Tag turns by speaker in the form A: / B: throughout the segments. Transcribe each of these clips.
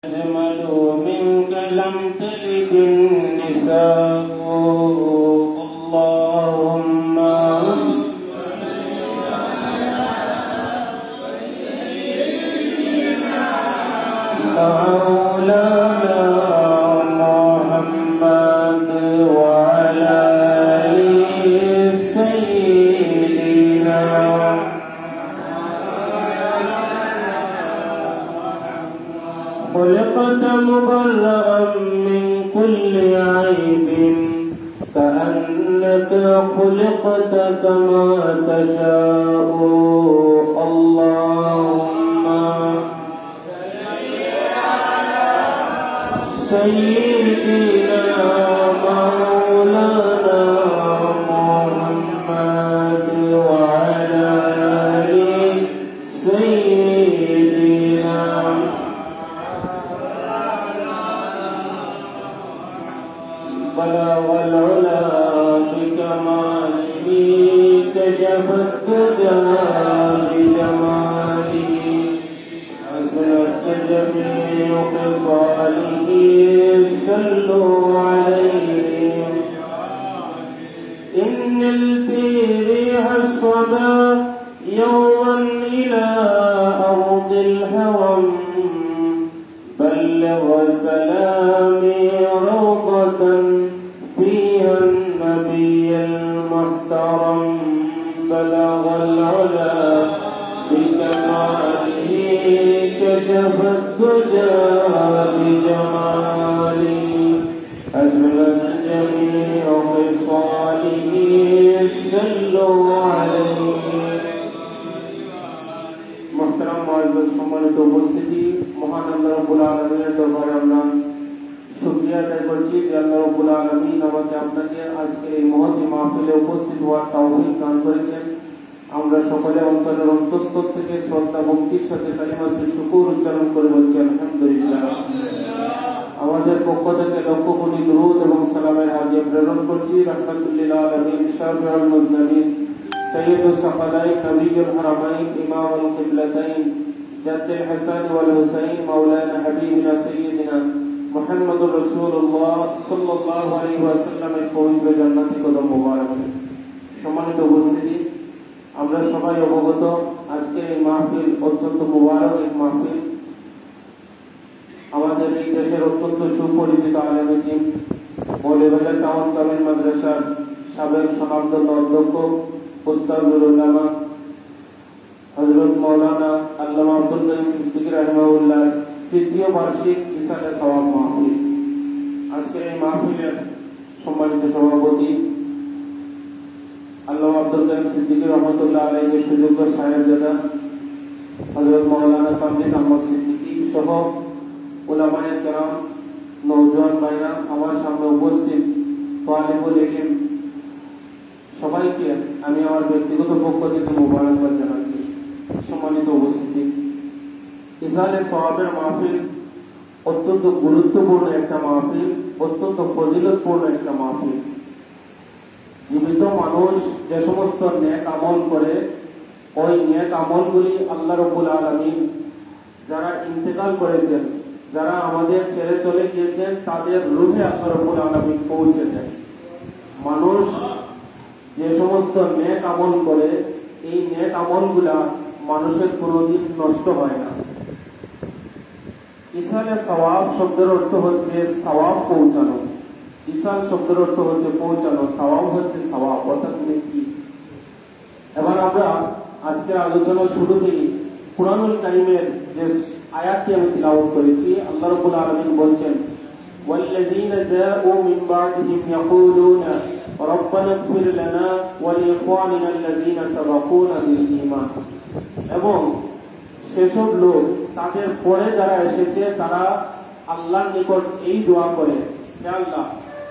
A: أجمل منك لم تلد النساء اللهم صل على سيدنا مولانا محمد وعلى آل سيدنا خلقت مبرأ من كل عيب كأنك خلقت كما تشاء اللهم صل على سيدنا مولانا محمد وعلى آل سيدنا بلغ العلا بكماله كشف الدجى بجماله حسنت جميع خصاله صلوا عليه إن البريح الصدى يوما إلى أرض الهوى بلغ سلامي روضة فيها النبي المحترم بلغ العلا بكماله كشف الدجى بجماله أزلت جميع خصاله صلوا عليه محترم معزز সম্মানিত উপস্থিতি মহান আল্লাহ রাব্বুল আলামিনের দরবারে আমরা শুকরিয়া আদায় করছি যে আল্লাহ রাব্বুল আলামিন আমাকে আপনাকে আজকে এই মহৎ মাহফিলে উপস্থিত হওয়ার তৌফিক দান করেছেন। আমরা সকলে অন্তরের অন্তঃস্থল থেকে শ্রদ্ধা ভক্তির সাথে কালিমাতুল শুকর উচ্চারণ করে বলছি আলহামদুলিল্লাহ। আমাদের পক্ষ থেকে লক্ষ কোটি দুরূদ এবং সালামের হাদিয়া প্রেরণ করছি রাহমাতুল লিল আলামিন শাফিউল মুজনাবিন সৈয়দুস সাকালাইন নবীউল হারামাইন ইমামুল কিবলাতাইন জাদ্দুল হাসান ওয়াল হুসাইন মাওলানা হাবিবুনা সাইয়্যিদিনা মুহাম্মদুর রাসূলুল্লাহ সাল্লাল্লাহু আলাইহি ওয়াসাল্লামের পবিত্র জান্নাতি কদম মোবারকে। সম্মানিত উপস্থিতি, আমরা সবাই অবগত আজকের এই মাহফিল অত্যন্ত মুবারক এক মাহফিল। আমাদের এই দেশের অত্যন্ত সুপরিচিত আলেম দ্বীন মৌলভী টাউন কামিল মাদ্রাসার সাবেক সমাবর্তন অধ্যক্ষ উস্তাদুল উলামা হযরত মাওলানা আল্লামা আব্দুল করিম সিদ্দিকী রাহিমাহুল্লাহ তৃতীয় বার্ষিক ইসালে সওয়াব মাহফিল। আজকের এই মাহফিলের সম্মানিত সভাপতি আল্লামা আব্দুল করিম সিদ্দিকী রহমাতুল্লাহ আলাইহির সুযোগ্য সাহেবজাদা হযরত মাওলানা কামরুল আহমদ সিদ্দিকী সহ উলামায়ে কেরাম, নওজোয়ান ভাইরা, আমার সামনে উপস্থিত তালিবুল ইলম সবাইকে আমি আমার ব্যক্তিগত পক্ষ থেকে মোবারকবাদ জানাচ্ছি। সম্মানিত উপস্থিতি, ইসালে সওয়াবের মাহফিল অত্যন্ত গুরুত্বপূর্ণ একটা মাহফিল, অত্যন্ত ফজিলতপূর্ণ একটা মাহফিল। জীবিত মানুষ যে সমস্ত নেক আমল করে ওই নেক আমলগুলি আল্লাহ রাব্বুল আলামিন যারা ইন্তেকাল করেছেন, যারা আমাদের ছেড়ে চলে গিয়েছেন, তাদের রূহে আল্লাহ রাব্বুল আলামিন পৌঁছে দেন। মানুষ যে সমস্ত নেক আমল করে এই নেক আমলগুলা মানুষের কোনোদিন নষ্ট হয় না। ইসালে সওয়াব শব্দের অর্থ হচ্ছে সওয়াব পৌঁছানো। ইসাল শব্দের অর্থ হচ্ছে পৌঁছানো, সওয়াব হচ্ছে সওয়াব অর্থাৎ নেকি। এবার আমরা আজকের আলোচনা শুরুতেই কুরআনুল কারীমের যে আয়াতটি আমি তিলাওয়াত করেছি, আল্লাহ রাব্বুল আলামিন বলছেন ওয়াল্লাযীনা জাউ মিন বা'দিহিম ইয়াকুলুনা রব্বানা ইগফির লানা ওয়া লিইখওয়ানিনা আল্লাযীনা সাবাকুনা বিল ঈমান। এবং সেসব লোক তাদের পরে যারা এসেছে তারা আল্লাহর নিকট এই দোয়া করে, হে আল্লাহ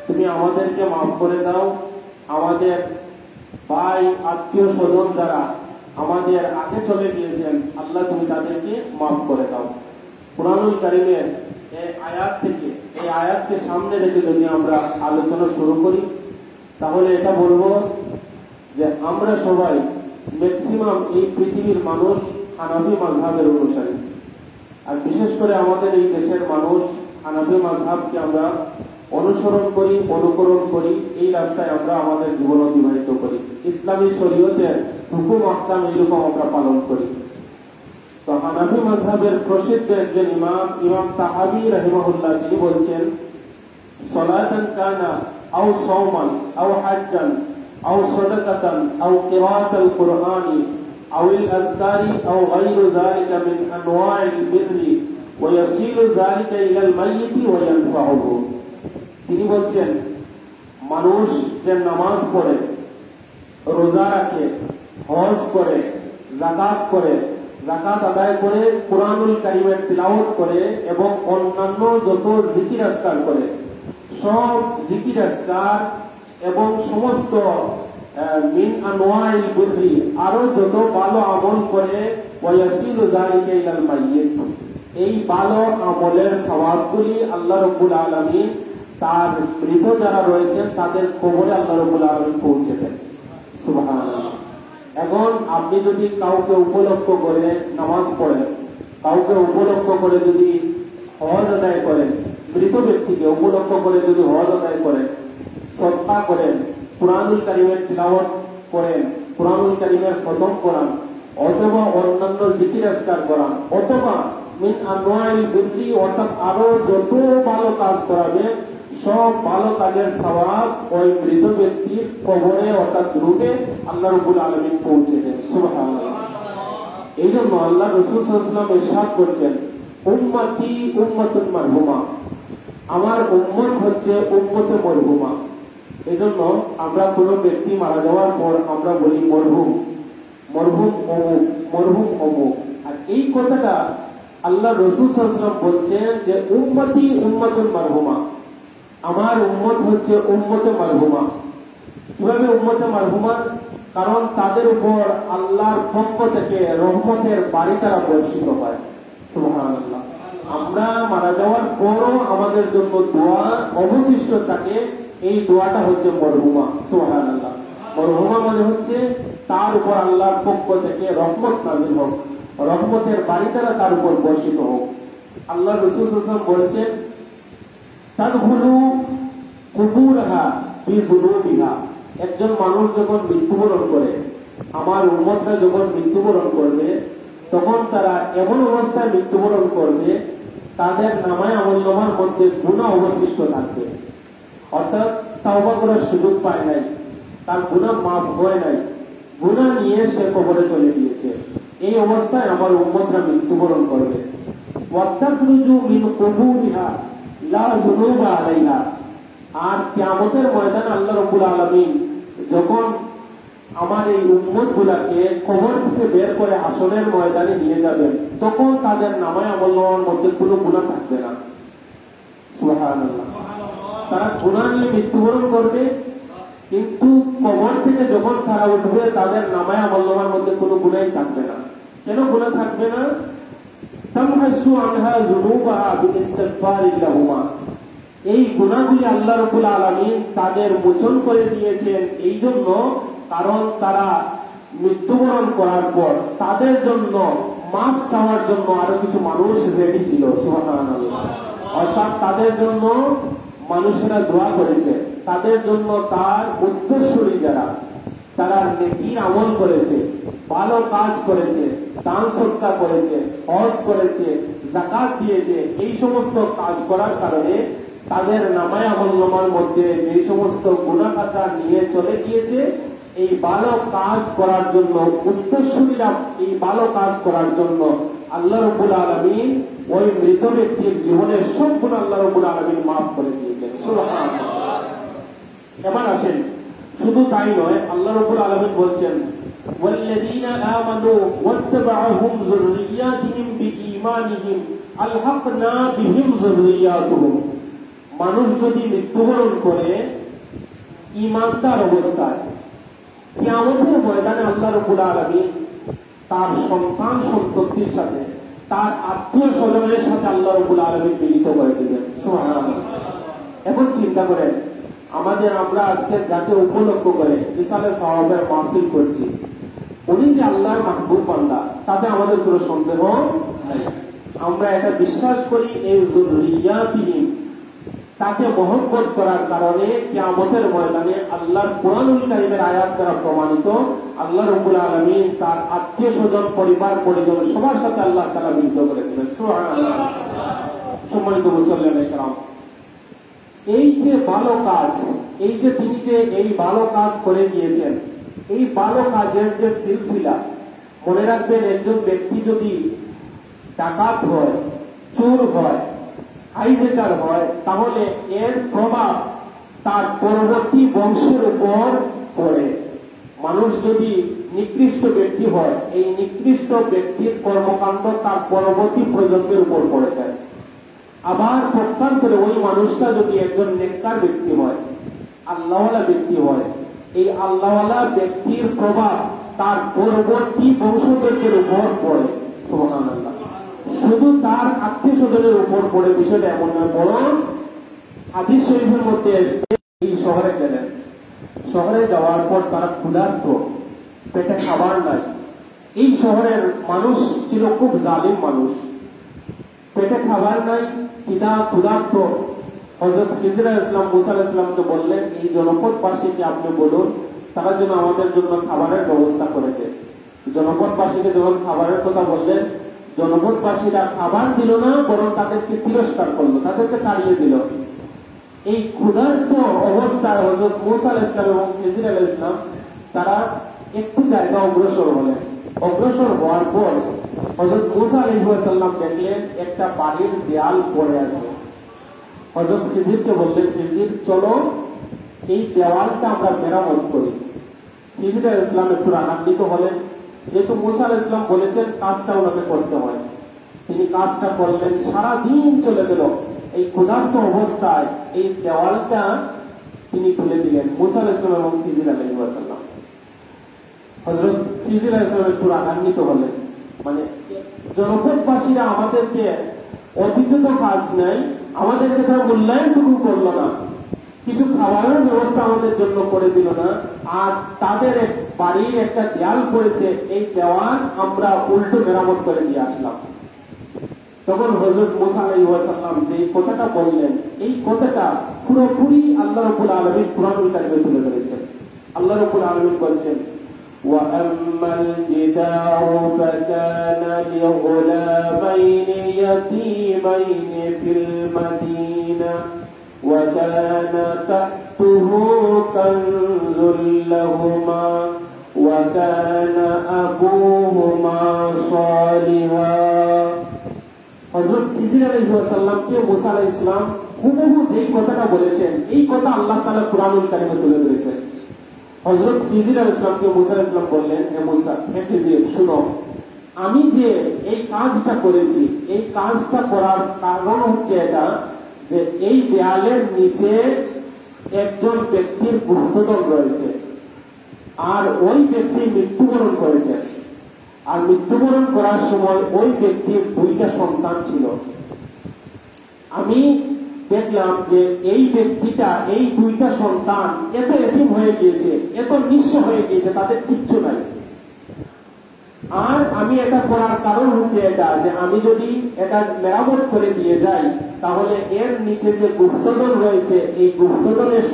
A: তুমি আমাদেরকে মাফ করে দাও, আমাদের ভাই আত্মীয় স্বজন যারা আমাদের আগে চলে গিয়েছেন আল্লাহ তুমি তাদেরকে মাফ করে দাও। কুরআনুল কারীমের এই আয়াত থেকে, এই আয়াতকে সামনে রেখে যদি আমরা আলোচনা শুরু করি তাহলে এটা বলবো যে আমরা সবাই ম্যাক্সিমাম এই পৃথিবীর মানুষ হানাফি মাযহাবের অনুসারী। আর বিশেষ করে আমাদের এই দেশের মানুষ হানাফি মাযহাবকে আমরা অনুসরণ করি, অনুকরণ করি, এই রাস্তায় আমরা আমাদের জীবন অতিবাহিত করি। ইসলামী শরীয়তের হুকুম আহকাম এইরকম আমরা পালন করি। তো হানাফি মাযহাবের প্রসিদ্ধ একজন ইমাম তাহাবী রাহিমাহুল্লাহ তিনি বলছেন, সালাতান কানা আও সাওমান আও হাজ্জান আও সাদাকাতান আও কিরাআতাল কুরআনি আও আল আযকারি আও গায়রু যালিকা মিন আনওয়াইল বিররি ওয়া ইয়াসিলু যালিকা ইলাল মাইয়িতি ওয়া ইয়ানফাউহু। তিনি বলছেন, মানুষ যে নামাজ পড়ে, রোজা রাখে, হজ করে, যাকাত আদায় করে, কুরআনুল কারীমের তিলাওয়াত করে এবং অন্যান্য যত জিকির আজকার করে, সব জিকির আজকার এবং সমস্ত মিন আনওয়াইল বিররি আরো যত ভালো আমল করে, ওয়া ইয়াসিলু যালিকা ইলাল মাইয়িত, এই ভালো আমলের সওয়াবগুলি আল্লাহ রাব্বুল আলামিন তার মৃত যারা রয়েছেন তাদের কবরে আল্লাহ রাব্বুল আলামিন পৌঁছে দেন। সুবহানাল্লাহ। এখন আপনি যদি কাউকে উপলক্ষ করে নামাজ পড়েন, কাউকে উপলক্ষ করে যদি হজ আদায় করেন, মৃত ব্যক্তিকে উপলক্ষ করে যদি হজ আদায় করেন, সদকা করেন, কুরআনুল কারীমের তিলাওয়াত করেন, কুরআনুল কারীমের খতম করান, অথবা অন্যান্য জিকির আজকার করান, অথবা মিন আনওয়াইল বিররি অর্থাৎ আরো যত ভালো কাজ করাবে, সব ভালো কাজের সওয়াব ওই মৃত ব্যক্তির কবরে অর্থাৎ রূহে আল্লাহ রাব্বুল আলামিন পৌঁছে দেন। সুবহানাল্লাহ। এই জন্য আল্লাহ রাসূল সাল্লাল্লাহু আলাইহি ওয়াসাল্লাম ইরশাদ করছেন, উম্মতি উম্মাতুন মারহুমা, আমার উম্মত হচ্ছে উম্মতে মরহুমা। এই জন্য আমরা কোন ব্যক্তি মারা যাওয়ার পর আমরা বলি মরহুম, মরহুম অমুক, মরহুম অমুক। আর এই কথাটা আল্লাহ রাসূল সাল্লাল্লাহু আলাইহি ওয়াসাল্লাম বলছেন যে উম্মতি উম্মাতুন মারহুমা, আমার উম্মত হচ্ছে উম্মতে মারহুমা। কিভাবে উম্মতে মারহুমা? কারণ তাদের উপর আল্লাহর পক্ষ থেকে রহমতের বাড়ি তারা বর্ষিত হয়। সুবহানাল্লাহ। আমরা মারা যাওয়ার পরও আমাদের জন্য দোয়া অবশিষ্ট থাকে, এই দোয়াটা হচ্ছে মরহুমা। সুবহানাল্লাহ। মরহুমা মানে হচ্ছে তার উপর আল্লাহর পক্ষ থেকে রহমত নাযিল হোক, রহমতের বাড়ি তারা তার উপর বর্ষিত হোক। আল্লাহ রাসূল সাল্লাল্লাহু আলাইহি ওয়াসাল্লাম বলছেন, তাদখুলু কুবুরহা বিযুনুবিহা, একজন মানুষ যখন মৃত্যুবরণ করে, আমার উম্মতরা যখন মৃত্যুবরণ করবে, তখন তারা এমন অবস্থায় মৃত্যুবরণ করবে তাদের নামায়ে আমলনামার মধ্যে গুনাহ অবশিষ্ট থাকবে, অর্থাৎ তাওবা করার সুযোগ পায় নাই, তার গুনাহ মাফ হয় নাই, গুনাহ নিয়ে সে কবরে চলে গিয়েছে। এই অবস্থায় আমার উম্মতরা মৃত্যুবরণ করবে। ওয়াতাখরুজু মিন কুবুরিহা লা যুনুবা আলাইহা, আর কিয়ামতের ময়দানে আল্লাহ রাব্বুল আলামিন যখন আমার এই উম্মতগুলোকে কবর থেকে বের করে হাসরের ময়দানে নিয়ে যাবেন, তখন তাদের নামায়ে আমলনামার মধ্যে কোনো গুনাহ থাকবে না। সুবহানাল্লাহ। তারা গুনাহ নিয়ে মৃত্যুবরণ করবে, কিন্তু কবর থেকে যখন তারা উঠবে তাদের নামায়ে আমলনামার মধ্যে কোনো গুনাহই থাকবে না। কেন গুনাহ থাকবে না? তামহাসু আনহা যুনুবাহা বিইস্তিগফারিল্লাহুমা, এই গুনাহগুলি আল্লাহ রাব্বুল আলামিন তাদের মোচন করে দিয়েছেন এই জন্য, কারণ তারা মৃত্যুবরণ করার পর তাদের জন্য মাফ চাওয়ার জন্য আরো কিছু মানুষ রেডি ছিল। সুবহানাল্লাহ। অর্থাৎ তাদের জন্য মানুষেরা দোয়া করেছে, তাদের জন্য তার উত্তরসূরি যারা, তারা নেকির আমল করেছে, ভালো কাজ করেছে, দান সদকা করেছে, হজ করেছে, যাকাত দিয়েছে, এই সমস্ত কাজ করার কারণে তাদের নামায়ে আমলনামার মধ্যে যে সমস্ত গুনাহ খাতা নিয়ে চলে গিয়েছে, এই ভালো কাজ করার জন্য উত্তরসূরিরা এই ভালো কাজ করার জন্য আল্লাহ রাব্বুল আলামিন ওই মৃত ব্যক্তির জীবনের সব গুনাহ আল্লাহ রাব্বুল আলামিন মাফ করে দিয়েছেন। সুবহানাল্লাহ। এবার আসেন, শুধু তাই নয়, আল্লাহ রাব্বুল আলামিন বলছেন, ওয়াল্লাযীনা আমানু ওয়াত্তাবা'আহুম যুররিয়াতুহুম বিঈমানিহিম আলহাকনা বিহিম যুররিয়াতুহুম, মানুষ যদি মৃত্যুবরণ করে ঈমানদার অবস্থায়, কিয়ামতের ময়দানে আল্লাহ রাব্বুল আলামিন তার সন্তান সন্ততির সাথে, তার আত্মীয় স্বজনের সাথে আল্লাহ রাব্বুল আলামিন মিলিত করে দিবেন। সুবহানাল্লাহ। এখন চিন্তা করেন, আমরা আজকে যাকে উপলক্ষ করে ইসালে সাওয়াবের মাহফিল করছি, উনি যে আল্লাহর মাহবুব বান্দা, তাতে আমাদের কোনো সন্দেহ নাই। আমরা এটা বিশ্বাস করি এই যুররিয়াতিহিম তাকে মহব্বত করার কারণে কিয়ামতের ময়দানে আল্লাহর কুরআনুল কারীমের আয়াত দ্বারা প্রমাণিত আল্লাহ রাব্বুল আলামিন তার আত্মীয় স্বজন পরিবার পরিজন সবার সাথে আল্লাহ তাআলা মিলিত করে দিবেন। সুবহানাল্লাহ। সম্মানিত মুসল্লিয়ানে কেরাম, এই যে ভালো কাজ, এই যে তিনি যে এই ভালো কাজ করে গিয়েছেন, এই ভালো কাজের যে সিলসিলা, মনে রাখবেন একজন ব্যক্তি যদি ডাকাত হয়, চোর হয়, হাইজেকার হয়, তাহলে এর প্রভাব তার পরবর্তী বংশের উপর পড়ে। মানুষ যদি নিকৃষ্ট ব্যক্তি হয়, এই নিকৃষ্ট ব্যক্তির কর্মকাণ্ড তার পরবর্তী প্রজন্মের উপর পড়ে যায়। আবার পক্ষান্তরে ওই মানুষটা যদি একজন নেককার ব্যক্তি হয়, আল্লাহওয়ালা ব্যক্তি হয়, এই আল্লাহওয়ালা ব্যক্তির প্রভাব তার পরবর্তী বংশধরদের উপর পড়ে। সুবহানাল্লাহ। শুধু তার আত্মীয় স্বজনের উপর পড়ে বিষয়টা এমন নয়, বরং হাদিস শরীফের মধ্যে এসে এই শহরে গেলেন, শহরে যাওয়ার পর তারা ক্ষুধার্ত, পেটে খাবার নাই। এই শহরের মানুষ ছিল খুব জালিম মানুষ, পেটে খাবার নাই, ক্ষুধার্ত। হযরত খিজির আলাইহিস সালাম মুসা আলাইহিস সালামকে বললেন, এই জনপদবাসীকে আপনি বলুন তারা যেন আমাদের জন্য খাবারের ব্যবস্থা করে দেয়। জনপদবাসীকে যখন খাবারের কথা বললেন, জনপদবাসীরা খাবার দিল না, বরং তাদেরকে তিরস্কার করলো, তাদেরকে তাড়িয়ে দিল। এই ক্ষুধার্ত অবস্থায় হযরত মুসা আলাইহিস সালাম এবং খিজির আলাইহিস সালাম তারা একটু জায়গা অগ্রসর হলেন। অগ্রসর হওয়ার পর হযরত মুসা আলাইহিস সালাম দেখলেন একটা বাড়ির দেয়াল পড়ে আছে। হযরত খিজিরকে বললেন, খিজির চলো এই দেওয়ালটা আমরা মেরামত করি। খিজির আলাইহিস সালাম একটু রাগান্বিত হলেন, যেহেতু মুসা আলাইহিস সালাম বলেছেন কাজটা ওনাকে করতে হয়। তিনি কাজটা করলেন, সারাদিন চলে গেল। এই ক্ষুধার্ত অবস্থায় এই দেওয়ালটা তিনি তুলে দিলেন, মুসা আলাইহিস সালাম এবং খিজির আলাইহিস সালাম। হযরত খিজির আলাইহিস সালাম একটু রাগান্বিত হলেন, মানে জনপদবাসীরা আমাদেরকে অতীত কাজ নাই, আমাদেরকে তারা মূল্যায়নটুকু করলো না, কিছু খাবারের ব্যবস্থা আমাদের জন্য করে দিল না, আর তাদের বাড়ির একটা দেয়াল পড়েছে, এই দেওয়াল আমরা উল্টো মেরামত করে দিয়ে আসলাম। তখন হযরত মুসা আলাইহিস সালাম যে কথাটা বললেন, এই কথাটা পুরোপুরি আল্লাহ রাব্বুল আলামিন কুরআনুল কারীমে তুলে ধরেছেন। আল্লাহ রাব্বুল আলামিন বলছেন, وَأَمَّا الْجِدَارُ فَكَانَ لِغُلَامَيْنِ يَتِيمَيْنِ فِي الْمَدِينَةِ وَكَانَ تَحْتَهُ كَنْزٌ لَهُمَا وَكَانَ أَبُوهُمَا صَالِحًا। হযরত খিজির আলাইহিস সালামকে মুসা আলাইহিস সালাম হুবহু যেই কথাটা বলেছেন, এই কথা আল্লাহ তাআলা কুরআনুল কারীমে তুলে ধরেছেন। হযরত খিজির আলাইহিস সালামকে মুসা আলাইহিস সালাম বললেন, হে মুসা, হে খিজির, শুনো, আমি যে এই কাজটা করেছি, এই কাজটা করার কারণ হচ্ছে এটা যে এই দেয়ালের নিচে একজন ব্যক্তির গুপ্তধন রয়েছে, আর ওই ব্যক্তি মৃত্যুবরণ করেছেন। আর মৃত্যুবরণ করার সময় ওই ব্যক্তির দুইটা সন্তান ছিল। আমি দেখলাম যে এই ব্যক্তিটা এই দুইটা সন্তান এত এতিম হয়ে গিয়েছে, এত নিঃস্ব হয়ে গিয়েছে, তাদের কিচ্ছু নাই। আর আমি এটা করার কারণ হচ্ছে এটা যে আমি যদি এটা মেরামত করে দিয়ে যাই, তাহলে এর নিচে যে গুপ্তধন রয়েছে, এই গুপ্তধনের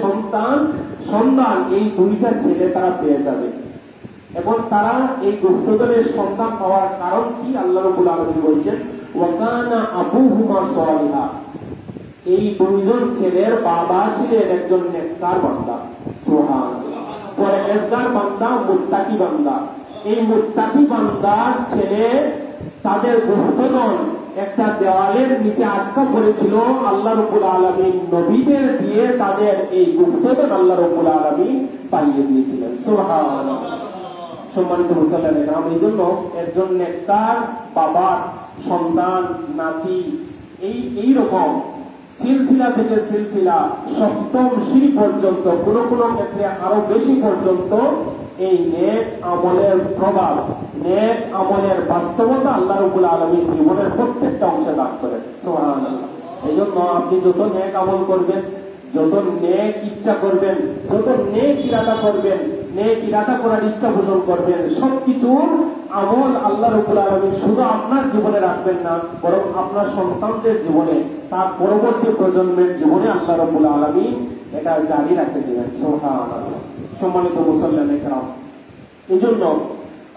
A: সন্তান এই দুইটা ছেলে তারা পেয়ে যাবে। এবং তারা এই গুপ্তধনের সন্তান পাওয়ার কারণ কি আল্লাহ রাব্বুল আলামিন বলছেন, ওয়াকানা আবুহুমা সালিহা, এই দুইজন ছেলের বাবা ছিলেন একজন নেককার বান্দা। সুবহানাল্লাহ। পরহেজগার বান্দা, মুত্তাকি বান্দা। এই মুত্তাকি বান্দার ছেলে, তাদের গুপ্তধন একটা দেওয়ালের নিচে আটকা পড়েছিল। আল্লাহ রাব্বুল আলামিন নবীদের দিয়ে তাদের এই গুপ্তধন আল্লাহ রাব্বুল আলামিন পাইয়ে দিয়েছিলেন। সুবহানাল্লাহ। সম্মানিত মুসল্লিয়ানে কেরাম, এই জন্য একজন নেককার বাবার সন্তান, নাতি, এই রকম সিলসিলা থেকে সিলসিলা সপ্তম সিঁড়ি পর্যন্ত, কোন কোন ক্ষেত্রে আরো বেশি পর্যন্ত এই নেক আমলের প্রভাব, নেক আমলের বাস্তবতা আল্লাহ রাব্বুল আলামিন জীবনের প্রত্যেকটা অংশে দান করেন। সুবহানাল্লাহ। এই জন্য আপনি যত নেক আমল করবেন, যত নেক ইচ্ছা করবেন, যত নেক ইরাদা করবেন, নেক ইরাদা করার ইচ্ছা পোষণ করবেন, সবকিছুর আমল আল্লাহ রাব্বুল আলামিন শুধু আপনার জীবনে রাখবেন না, বরং আপনার সন্তানদের জীবনে, তার পরবর্তী প্রজন্মের জীবনে আল্লাহ রাব্বুল আলামিন এটা জারি রাখতে দিবেন। সুবহানাল্লাহ। সম্মানিত মুসল্লিয়ানে কেরাম, এই জন্য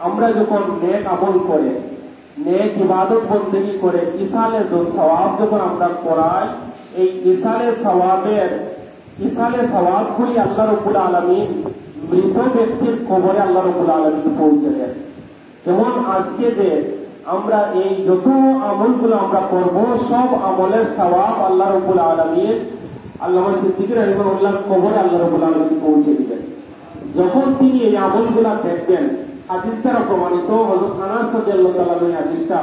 A: আমরা যখন নেক আমল করে, নেক ইবাদত বন্দেগী করে ইসালে সওয়াব যখন আমরা করাই, এই ইসালে সওয়াবগুলি আল্লাহ রাব্বুল আলামিন মৃত ব্যক্তির কবরে আল্লাহ রাব্বুল আলামিন পৌঁছে দেন। যেমন আজকে যে আমরা এই যত আমলগুলো আমরা করব, সব আমলের সওয়াব আল্লাহ রাব্বুল আলামিন আল্লামা সিদ্দিকী রাহিমাহুল্লাহ কবরে আল্লাহ রাব্বুল আলামিন পৌঁছে দিবেন। যখন তিনি এই আমলগুলা দেখবেন, হাদিস দ্বারা প্রমাণিত, হযরত আনাস রাদিয়াল্লাহু তাআলা এই হাদিসটা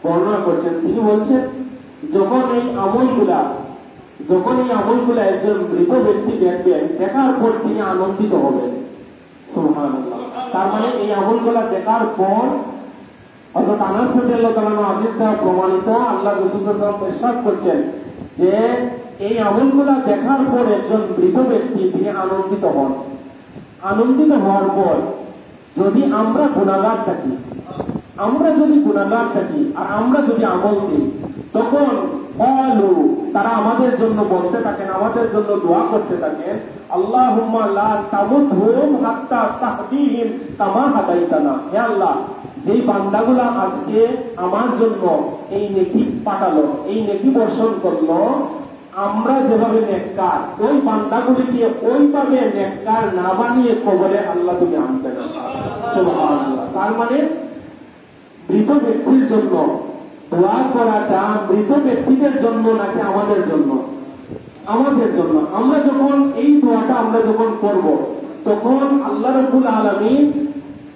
A: বর্ণনা করছেন। তিনি বলছেন, যখন এই আমলগুলা একজন মৃত ব্যক্তি দেখবেন, দেখার পর তিনি আনন্দিত হবেন। সুবহানাল্লাহ। তার মানে এই আমলগুলা দেখার পর হযরত আনাস রাদিয়াল্লাহু তাআলা হাদিস দ্বারা প্রমাণিত, আল্লাহ রাসূল সাল্লাল্লাহু আলাইহি ওয়াসাল্লাম ইরশাদ করছেন যে এই আমলগুলা দেখার পর একজন মৃত ব্যক্তি তিনি আনন্দিত হন। আনন্দিত হওয়ার পর যদি আমরা গুনাহগার থাকি আর আমরা যদি আমল দিই, তখন তারা আমাদের জন্য বলতে থাকেন, আমাদের জন্য দোয়া করতে থাকেন, আল্লাহুম্মা লা তামুতহুম হাত্তা তাহদিহিম কামা হাদাইতানা। হে আল্লাহ, যেই বান্দাগুলা আজকে আমার জন্য এই নেকি পাঠালো, এই নেকি বর্ষণ করলো, আমরা যেভাবে নেককার, ওই বান্দাগুলিকে ওইভাবে নেককার না বানিয়ে কবরে আল্লাহ তুমি আনতে না। সুবহানাল্লাহ। তার মানে মৃত ব্যক্তির জন্য দোয়া করাটা মৃত ব্যক্তিদের জন্য নাকি আমাদের জন্য? আমাদের জন্য। আমরা যখন এই দোয়াটা আমরা যখন করব, তখন আল্লাহ রাব্বুল আলামিন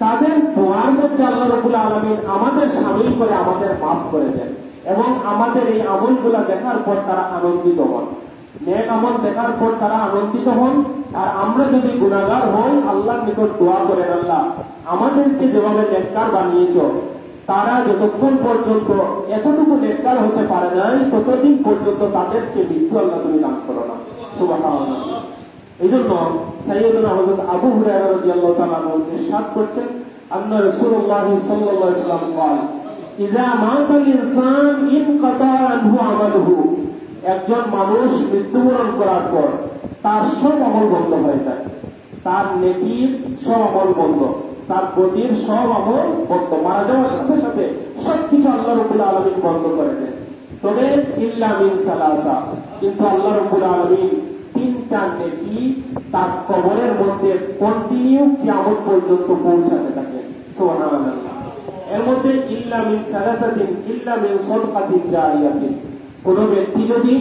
A: তাদের দোয়ার মধ্যে আল্লাহ রাব্বুল আলামিন আমাদের শামিল করে আমাদের মাফ করে দেন, এবং আমাদের এই আমলগুলা দেখার পর তারা আনন্দিত হন। নেক আমল দেখার পর তারা আনন্দিত হন। আর আমরা যদি গুনাহগার হই, আল্লাহর নিকট দোয়া করেন, আল্লাহ আমাদেরকে যেভাবে নেককার বানিয়েছ, তারা যতক্ষণ পর্যন্ত এতটুকু নেককার হতে পারে নাই, ততদিন পর্যন্ত তাদেরকে মৃত্যু আল্লাহ তুমি দান করো না। সুবহানাল্লাহ। এই জন্য সাইয়্যিদুনা হযরত আবু হুরায়রা রাদিয়াল্লাহু তাআলা ইরশাদ করছেন, আন্না রাসূলুল্লাহ সাল্লাল্লাহু আলাইহি ওয়াসাল্লাম বলেন, ইযা মাতাল ইনসান ইনকাতা আনহু আমালুহু। একজন মানুষ মৃত্যুবরণ করার পর তার সব আমল বন্ধ হয়ে যায়, তার নেকির সব আমল বন্ধ, তার প্রতির সব আমল বন্ধ। মারা যাওয়ার সাথে সাথে সবকিছু আল্লাহ রাব্বুল আলামিন বন্ধ করে দেন। তবে ইল্লা মিন সালাসা, কিন্তু আল্লাহ রাব্বুল আলামিন তিনটা নেকি তার কবরের মধ্যে কন্টিনিউ কিয়ামত পর্যন্ত পৌঁছাতে থাকে। সুবহানাল্লাহ। এর মধ্যে ইল্লা মিন সালাসাতিন ইল্লা মিন সাদকাতিন জারিয়াতিন। কোন ব্যক্তি যদি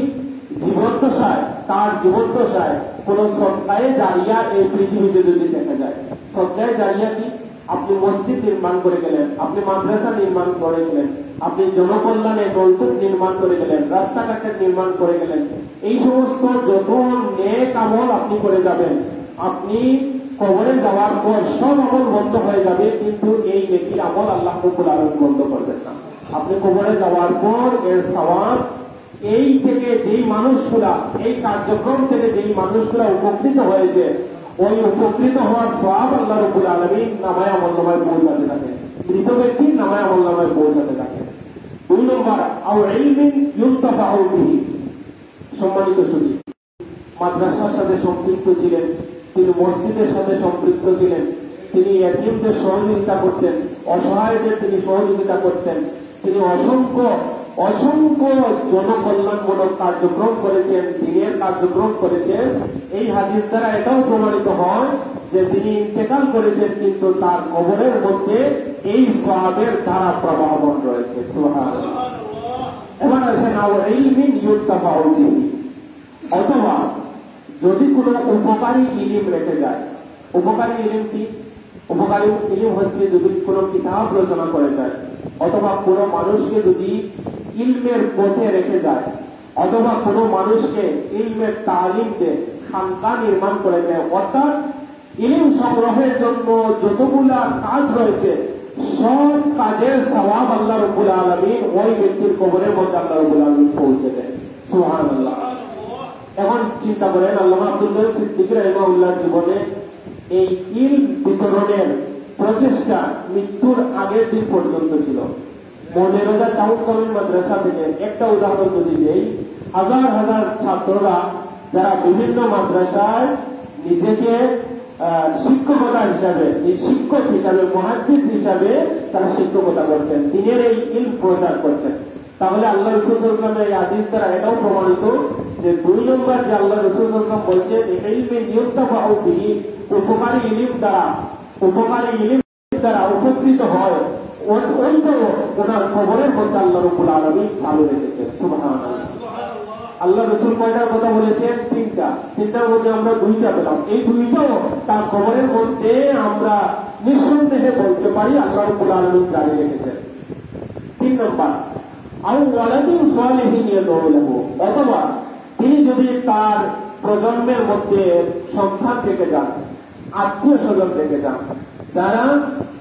A: তার জীবদ্দশায় কোন সদকায়ে জারিয়া এই পৃথিবীতে যদি দেখা যায়। সদকায়ে জারিয়া কি? আপনি মসজিদ নির্মাণ করে গেলেন, আপনি মাদ্রাসা নির্মাণ করে গেলেন, আপনি জনকল্যাণে নলকূপ নির্মাণ করে গেলেন, রাস্তাঘাটের নির্মাণ করে গেলেন, এই সমস্ত যত নেক আমল আপনি করে যাবেন, আপনি কবরে যাওয়ার পর সব আমল বন্ধ হয়ে যাবে, কিন্তু এই নেকির আমল আল্লাহ রাব্বুল আলামিন বন্ধ করবেন না। আপনি কবরে যাওয়ার পর এর সওয়াব এই থেকে যেই মানুষগুলা, এই কার্যক্রম থেকে যেই মানুষগুলা উপকৃত হয়েছে, ওই উপকৃত হওয়ার সওয়াব আল্লাহ রাব্বুল আলামিন নামায়ে আমলনামায় পৌঁছাতে থাকে, মৃত ব্যক্তির নামায়ে আমলনামায় পৌঁছাতে থাকে। 2 নম্বর, আও ইলমিন ইউনতাফাউ বিহি। সম্মানিত সুধী, মাদ্রাসার সাথে সম্পৃক্ত ছিলেন, তিনি মসজিদের সাথে সম্পৃক্ত ছিলেন, তিনি ইয়াতীমদের সহযোগিতা করতেন, অসহায়দের তিনি সহযোগিতা করতেন, তিনি অসংখ্য জনকল্যাণমূলক কার্যক্রম করেছেন, দিনের কার্যক্রম করেছেন। এই হাদিস দ্বারা এটাও প্রমাণিত হয় যে তিনি ইন্তেকাল করেছেন, কিন্তু তার কবরের মধ্যে এই সওয়াবের ধারা প্রবাহমান রয়েছে। সুবহানাল্লাহ। এবার আসেন আও ইলমিন ইউনতাফাউ বিহি। অথবা যদি কোনো উপকারী ইলম রেখে যায়। উপকারী ইলম কি? উপকারী ইলম হচ্ছে যদি কোনো কিতাব রচনা করে যায়, অথবা কোনো মানুষকে যদি ইলমের পথে রেখে যায়, অথবা কোনো মানুষকে ইলমের তালিম দেয়, খানকা নির্মাণ করে দেয়, অর্থাৎ ইলম সংগ্রহের জন্য যতগুলা কাজ রয়েছে সব কাজের সওয়াব আল্লাহ রাব্বুল আলামিন ওই ব্যক্তির কবরের মধ্যে আল্লাহ রাব্বুল আলামিন পৌঁছে দেন। সুবহানাল্লাহ। এখন চিন্তা করেন, আল্লামা আব্দুল কাদের সিদ্দিকী রাহিমাহুল্লাহর জীবনে এই ইলম বিতরণের প্রচেষ্টা মৃত্যুর আগের দিন পর্যন্ত ছিল। মৌলানা টাউন কলেজ মাদ্রাসা থেকে একটা উদাহরণ যদি দেই, হাজার হাজার ছাত্ররা যারা বিভিন্ন মাদ্রাসায় নিজেকে শিক্ষকতা হিসাবে, শিক্ষক হিসাবে, মুহাদ্দিস হিসাবে তারা শিক্ষকতা করছেন, দিনের এই ইলম প্রচার করছেন। তাহলে আল্লাহ রাসূল সাল্লাল্লাহু আলাইহি ওয়াসাল্লামের এই হাদিস দ্বারা এটাও প্রমাণিত যে 2 নম্বর যে আল্লাহ রাসূল সাল্লাল্লাহু আলাইহি ওয়াসাল্লাম বলছেন ইলমে ইউনতাফাউ বিহি, উপকারী ইলম দ্বারা উপকৃত হয়, ওই তো ওনার কবরের মধ্যে আল্লাহ রাব্বুল আলামিন চালু রেখেছেন। সুবহানাল্লাহ। আল্লাহ রাসূল কয়টার কথা বলেছেন? তিনটার মধ্যে আমরা 2টা পেলাম। এই 2টাও তার কবরের মধ্যে আমরা নিঃসন্দেহে বলতে পারি আল্লাহ রাব্বুল আলামিন চালু রেখেছেন। 3 নম্বর, আও ওয়ালাদিন সালিহিন ইয়াদউ লাহু, অথবা তিনি যদি তার প্রজন্মের মধ্যে সন্তান থেকে যান, আত্মীয় স্বজন থেকে যান, যারা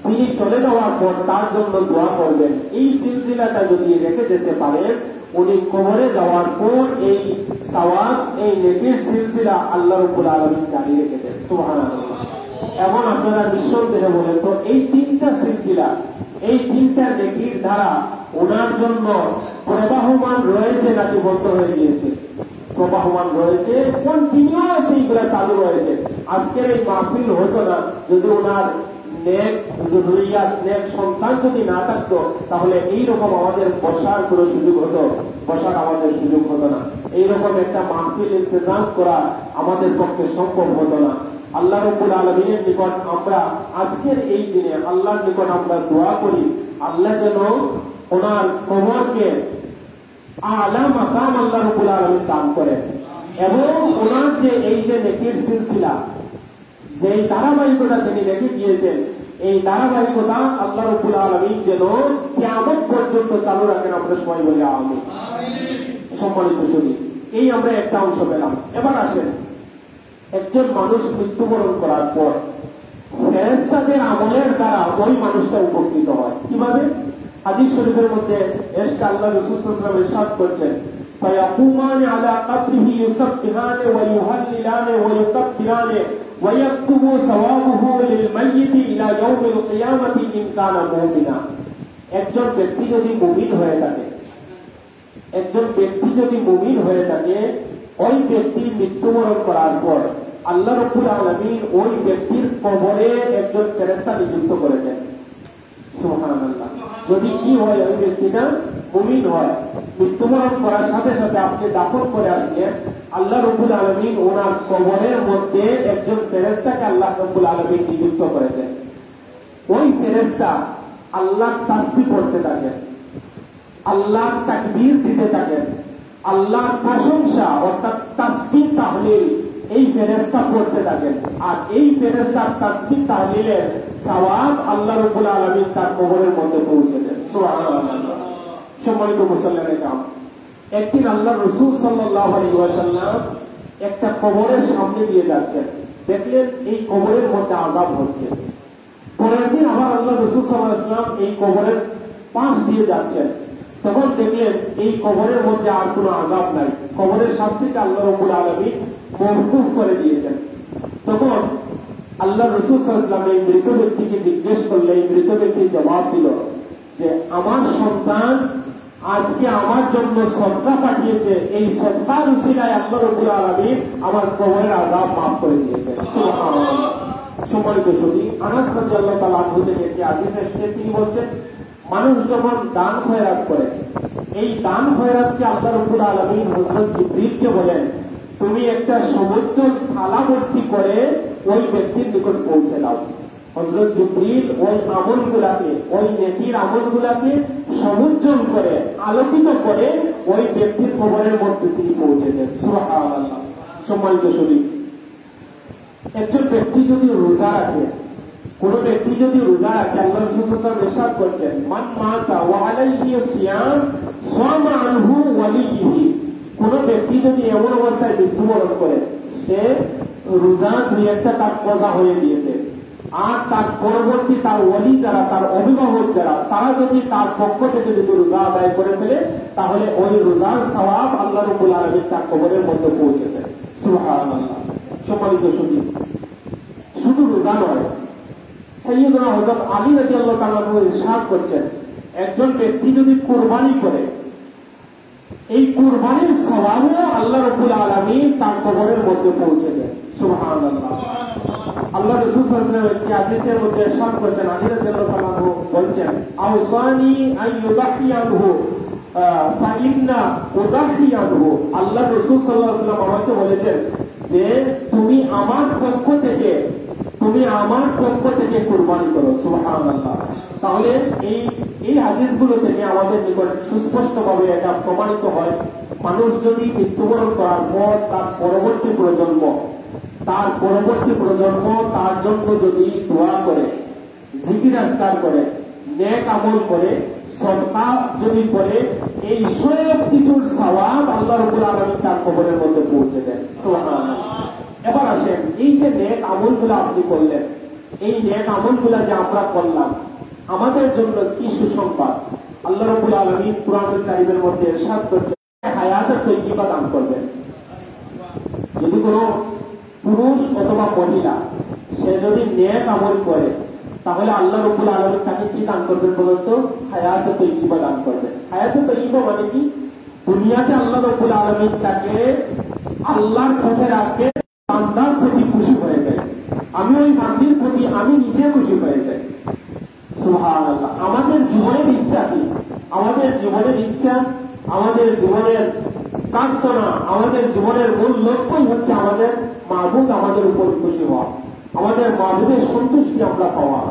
A: তিনি চলে যাওয়ার পর তার জন্য দোয়া করবেন, এই সিলসিলাটা যদি রেখে যেতে পারেন, উনি কবরে যাওয়ার পর এই সওয়াব, এই নেকির সিলসিলা আল্লাহ রাব্বুল আলামিন জারি রেখে দেন। সুবহানাল্লাহ। এখন আপনারা নিঃসন্দেহে বলেন তো এই 3টা সিলসিলা, এই 3টা নেকির ধারা ওনার জন্য প্রবাহমান রয়েছে নাকি বন্ধ হয়ে গিয়েছে? প্রবাহমান রয়েছে, কন্টিনিউয়াস এইগুলা চালু রয়েছে। আজকের এই মাহফিল হতো না যদি ওনার নেক যুরিয়াত, নেক সন্তান যদি না থাকতো, তাহলে এইরকম আমাদের বসার কোনো সুযোগ হতো? বসার আমাদের সুযোগ হতো না। এইরকম একটা মাহফিল ইন্তজাম করা আমাদের পক্ষে সম্ভব হতো না। আল্লাহ রাব্বুল আলামিনের নিকট আমরা আজকের এই দিনে আল্লাহর নিকট আমরা দোয়া করি, আল্লাহ যেন ওনার কবরকে আলা মাকাম আল্লাহ রাব্বুল আলামিন দান করেন, এবং ওনার যে এই যে নেকির সিলসিলা, যে ধারাবাহিকতা তিনি রেখে গিয়েছেন, এই ধারাবাহিকতা আল্লাহ রাব্বুল আলামিন যেন কিয়ামত পর্যন্ত চালু রাখেন। আমরা সবাই বলি আমিন। সম্মানিত শুনি, এই আমরা একটা অংশ পেলাম। এবার আসেন, একজন মানুষ মৃত্যুবরণ করার পর ফেরেশতাদের আমলের দ্বারা ওই মানুষটা উপকৃত হয় কিভাবে? হাদিস শরীফের মধ্যে এসে আল্লাহ রাসূল সাল্লাল্লাহু আলাইহি ওয়াসাল্লাম ইরশাদ করছেন, ফায়াকুমানি আলা কবরিহি ইউসাব্বিহানি ওয়া ইউহাল্লিলানি ওয়া ইউকাব্বিরানি ওয়া ইয়াকতুবু সাওয়াবুহু লিল মাইয়িতি ইলা ইয়াউমিল কিয়ামাতি ইন কানা মুমিনা। একজন ব্যক্তি যদি মুমিন হয়ে থাকে, ওই ব্যক্তি মৃত্যুবরণ করার পর আল্লাহ রাব্বুল আলামিন ওই ব্যক্তির কবরে একজন ফেরেশতা নিযুক্ত করে দেন। সুবহানাল্লাহ। যদি কি হয়, ওই ব্যক্তিটা মুমিন হয়, মৃত্যুবরণ করার সাথে সাথে আপনি দাফন করে আসলে আল্লাহ রাব্বুল আলামিন ওনার কবরের মধ্যে একজন ফেরেশতাকে আল্লাহ রাব্বুল আলামিন নিযুক্ত করে দেন। ওই ফেরেশতা আল্লাহর তাসবিহ পড়তে থাকেন, আল্লাহর তাকবীর দিতে থাকেন, আল্লাহর প্রশংসা অর্থাৎ তাসবিহ তাহলিল এই ফেরেশতা পড়তে থাকেন। আর এই ফেরেশতার তাসবিহ তাহলিলের সওয়াব আল্লাহ রাব্বুল আলামিন তার কবরের মধ্যে পৌঁছে দেন। সুবহানাল্লাহ। সম্মানিত মুসল্লিয়ানে কিরাম, একদিন আল্লাহ রাসূল সাল্লাল্লাহু আলাইহি ওয়াসাল্লাম একটা কবরের সামনে দিয়ে যাচ্ছেন, দেখলেন এই কবরের মধ্যে আযাব হচ্ছে। পরের দিন আবার আল্লাহ রাসূল সাল্লাল্লাহু আলাইহি ওয়াসাল্লাম এই কবরের পাশ দিয়ে যাচ্ছেন, তখন দেখলেন এই কবরের মধ্যে আর কোনো আযাব নাই, কবরের শাস্তিকে আল্লাহ রাব্বুল আলামিন মওকুফ করে দিয়েছেন। তখন আল্লাহ রাসূল সাল্লাল্লাহু আলাইহি ওয়াসাল্লাম এই মৃত ব্যক্তিকে জিজ্ঞেস করলে এই মৃত ব্যক্তি জবাব দিল যে আমার সন্তান আজকে আমার জন্য সদকা পাঠিয়েছে, এই সদকার উসিলায় আল্লাহ রাব্বুল আলামিন আমার কবরের আযাব মাফ করে দিয়েছেন। সুবহানাল্লাহ। সম্মানিত শুনি, আনাস রাদিয়াল্লাহু তাআলা আনহু থেকে একটি হাদিস এসেছে, তিনি বলছেন মানুষ যখন দান খয়রাত করে, এই দান খয়রাতকে আল্লাহ রাব্বুল আলামিন হযরত জিবরিলকে বলেন তুমি একটা সমুদ্র থালা ভর্তি করে ওই ব্যক্তির নিকট পৌঁছে দাও। হযরত জিবরিল ওই আমলগুলাকে, ওই নেকির আমলগুলাকে সমুজ্জ্বল করে, আলোকিত করে ওই ব্যক্তির কবরের মধ্যে তিনি পৌঁছে দেন। সুবহানাল্লাহ। সম্মানিত শুনি, একজন ব্যক্তি যদি রোজা রাখে, কোন ব্যক্তি যদি রোজা রাখে, আল্লাহ রাসূল সাল্লাল্লাহু আলাইহি ওয়াসাল্লাম ইরশাদ করছেন মান মাতা ওয়া আলাইহি সিয়াম সামা আনহু ওয়ালিহি। কোন ব্যক্তি যদি এমন অবস্থায় মৃত্যুবরণ করে, সে রোজা দুই একটা তার কজা হয়ে গিয়েছে, আর তার পরবর্তী তার ওয়ালি যারা, তার অভিভাবক যারা, তারা যদি তার পক্ষ থেকে যদি রোজা আদায় করে ফেলে, তাহলে ওই রোজার সওয়াব আল্লাহ রাব্বুল আলামিন তার কবরের মধ্যে পৌঁছে দেয়। সুবহানাল্লাহ। সম্মানিত শুধু শুধু রোজা নয়, সাইয়্যিদুনা হযরত আলী রাদিয়াল্লাহু তাআলা ইরশাদ করছেন, একজন ব্যক্তি যদি কুরবানি করে, এই কুরবানির সওয়াবও আল্লাহ রাব্বুল আলামিন তার কবরের মধ্যে পৌঁছে দেন। সুবহানাল্লাহ। আল্লাহ রাসূল সাল্লাল্লাহু আলাইহি ওয়াসাল্লাম একটি হাদিসের মধ্যে ইরশাদ করেছেন, আলী রাদিয়াল্লাহু তাআলা বলছেন, আওসানি আইয়ুদাহি আনহু ফাইন্না উদাহি আনহু। আল্লাহ রাসূল সাল্লাল্লাহু আলাইহি ওয়াসাল্লাম আমাকে বলেছেন যে তুমি আমার পক্ষ থেকে কুরবানি করো। সুবহানাল্লাহ। তাহলে এই হাদিসগুলো থেকে আমাদের নিকট সুস্পষ্টভাবে এটা প্রমাণিত হয়, মানুষ যদি মৃত্যুবরণ করার পর তার পরবর্তী প্রজন্ম তার জন্য যদি দোয়া করে, জিকির আজকার করে, নেক আমল করে, সদকা যদি করে, এই সব কিছুর সওয়াব আল্লাহ রাব্বুল আলামিন তার কবরের মধ্যে পৌঁছে দেন। সুবহানাল্লাহ। এবার আসেন, এই যে নেক আমলগুলো আপনি করলেন, এই নেক আমলগুলো যে আমরা করলাম, আমাদের জন্য কি সুসংবাদ। আল্লাহ রাব্বুল আলামিন কুরআনুল কারীমের মধ্যে ইরশাদ করেছেন, হায়াতে তাইয়্যিবা দান করবেন। যদি কোনো পুরুষ অথবা মহিলা সে যদি নেক আমল করে, তাহলে আল্লাহ রাব্বুল আলামিন তাকে কি দান করবেন বলুন তো? হায়াতে তাইয়্যিবা দান করবেন। হায়াতে তাইয়্যিবা মানে কি? দুনিয়াতে আল্লাহ রাব্বুল আলামিন তাকে আল্লাহর পথে রাখবে, বান্দার প্রতি খুশি হয়ে যায়, আমি ওই বান্দির প্রতি আমি নিজে খুশি হয়ে যাই। সুবহানাল্লাহ। আমাদের জীবনের ইচ্ছা কি? আমাদের জীবনের প্রার্থনা, আমাদের জীবনের মূল লক্ষ্যই হচ্ছে আমাদের মাহবুব আমাদের উপর খুশি হওয়া, আমাদের মাহবুবের সন্তুষ্টি আমরা পাওয়া।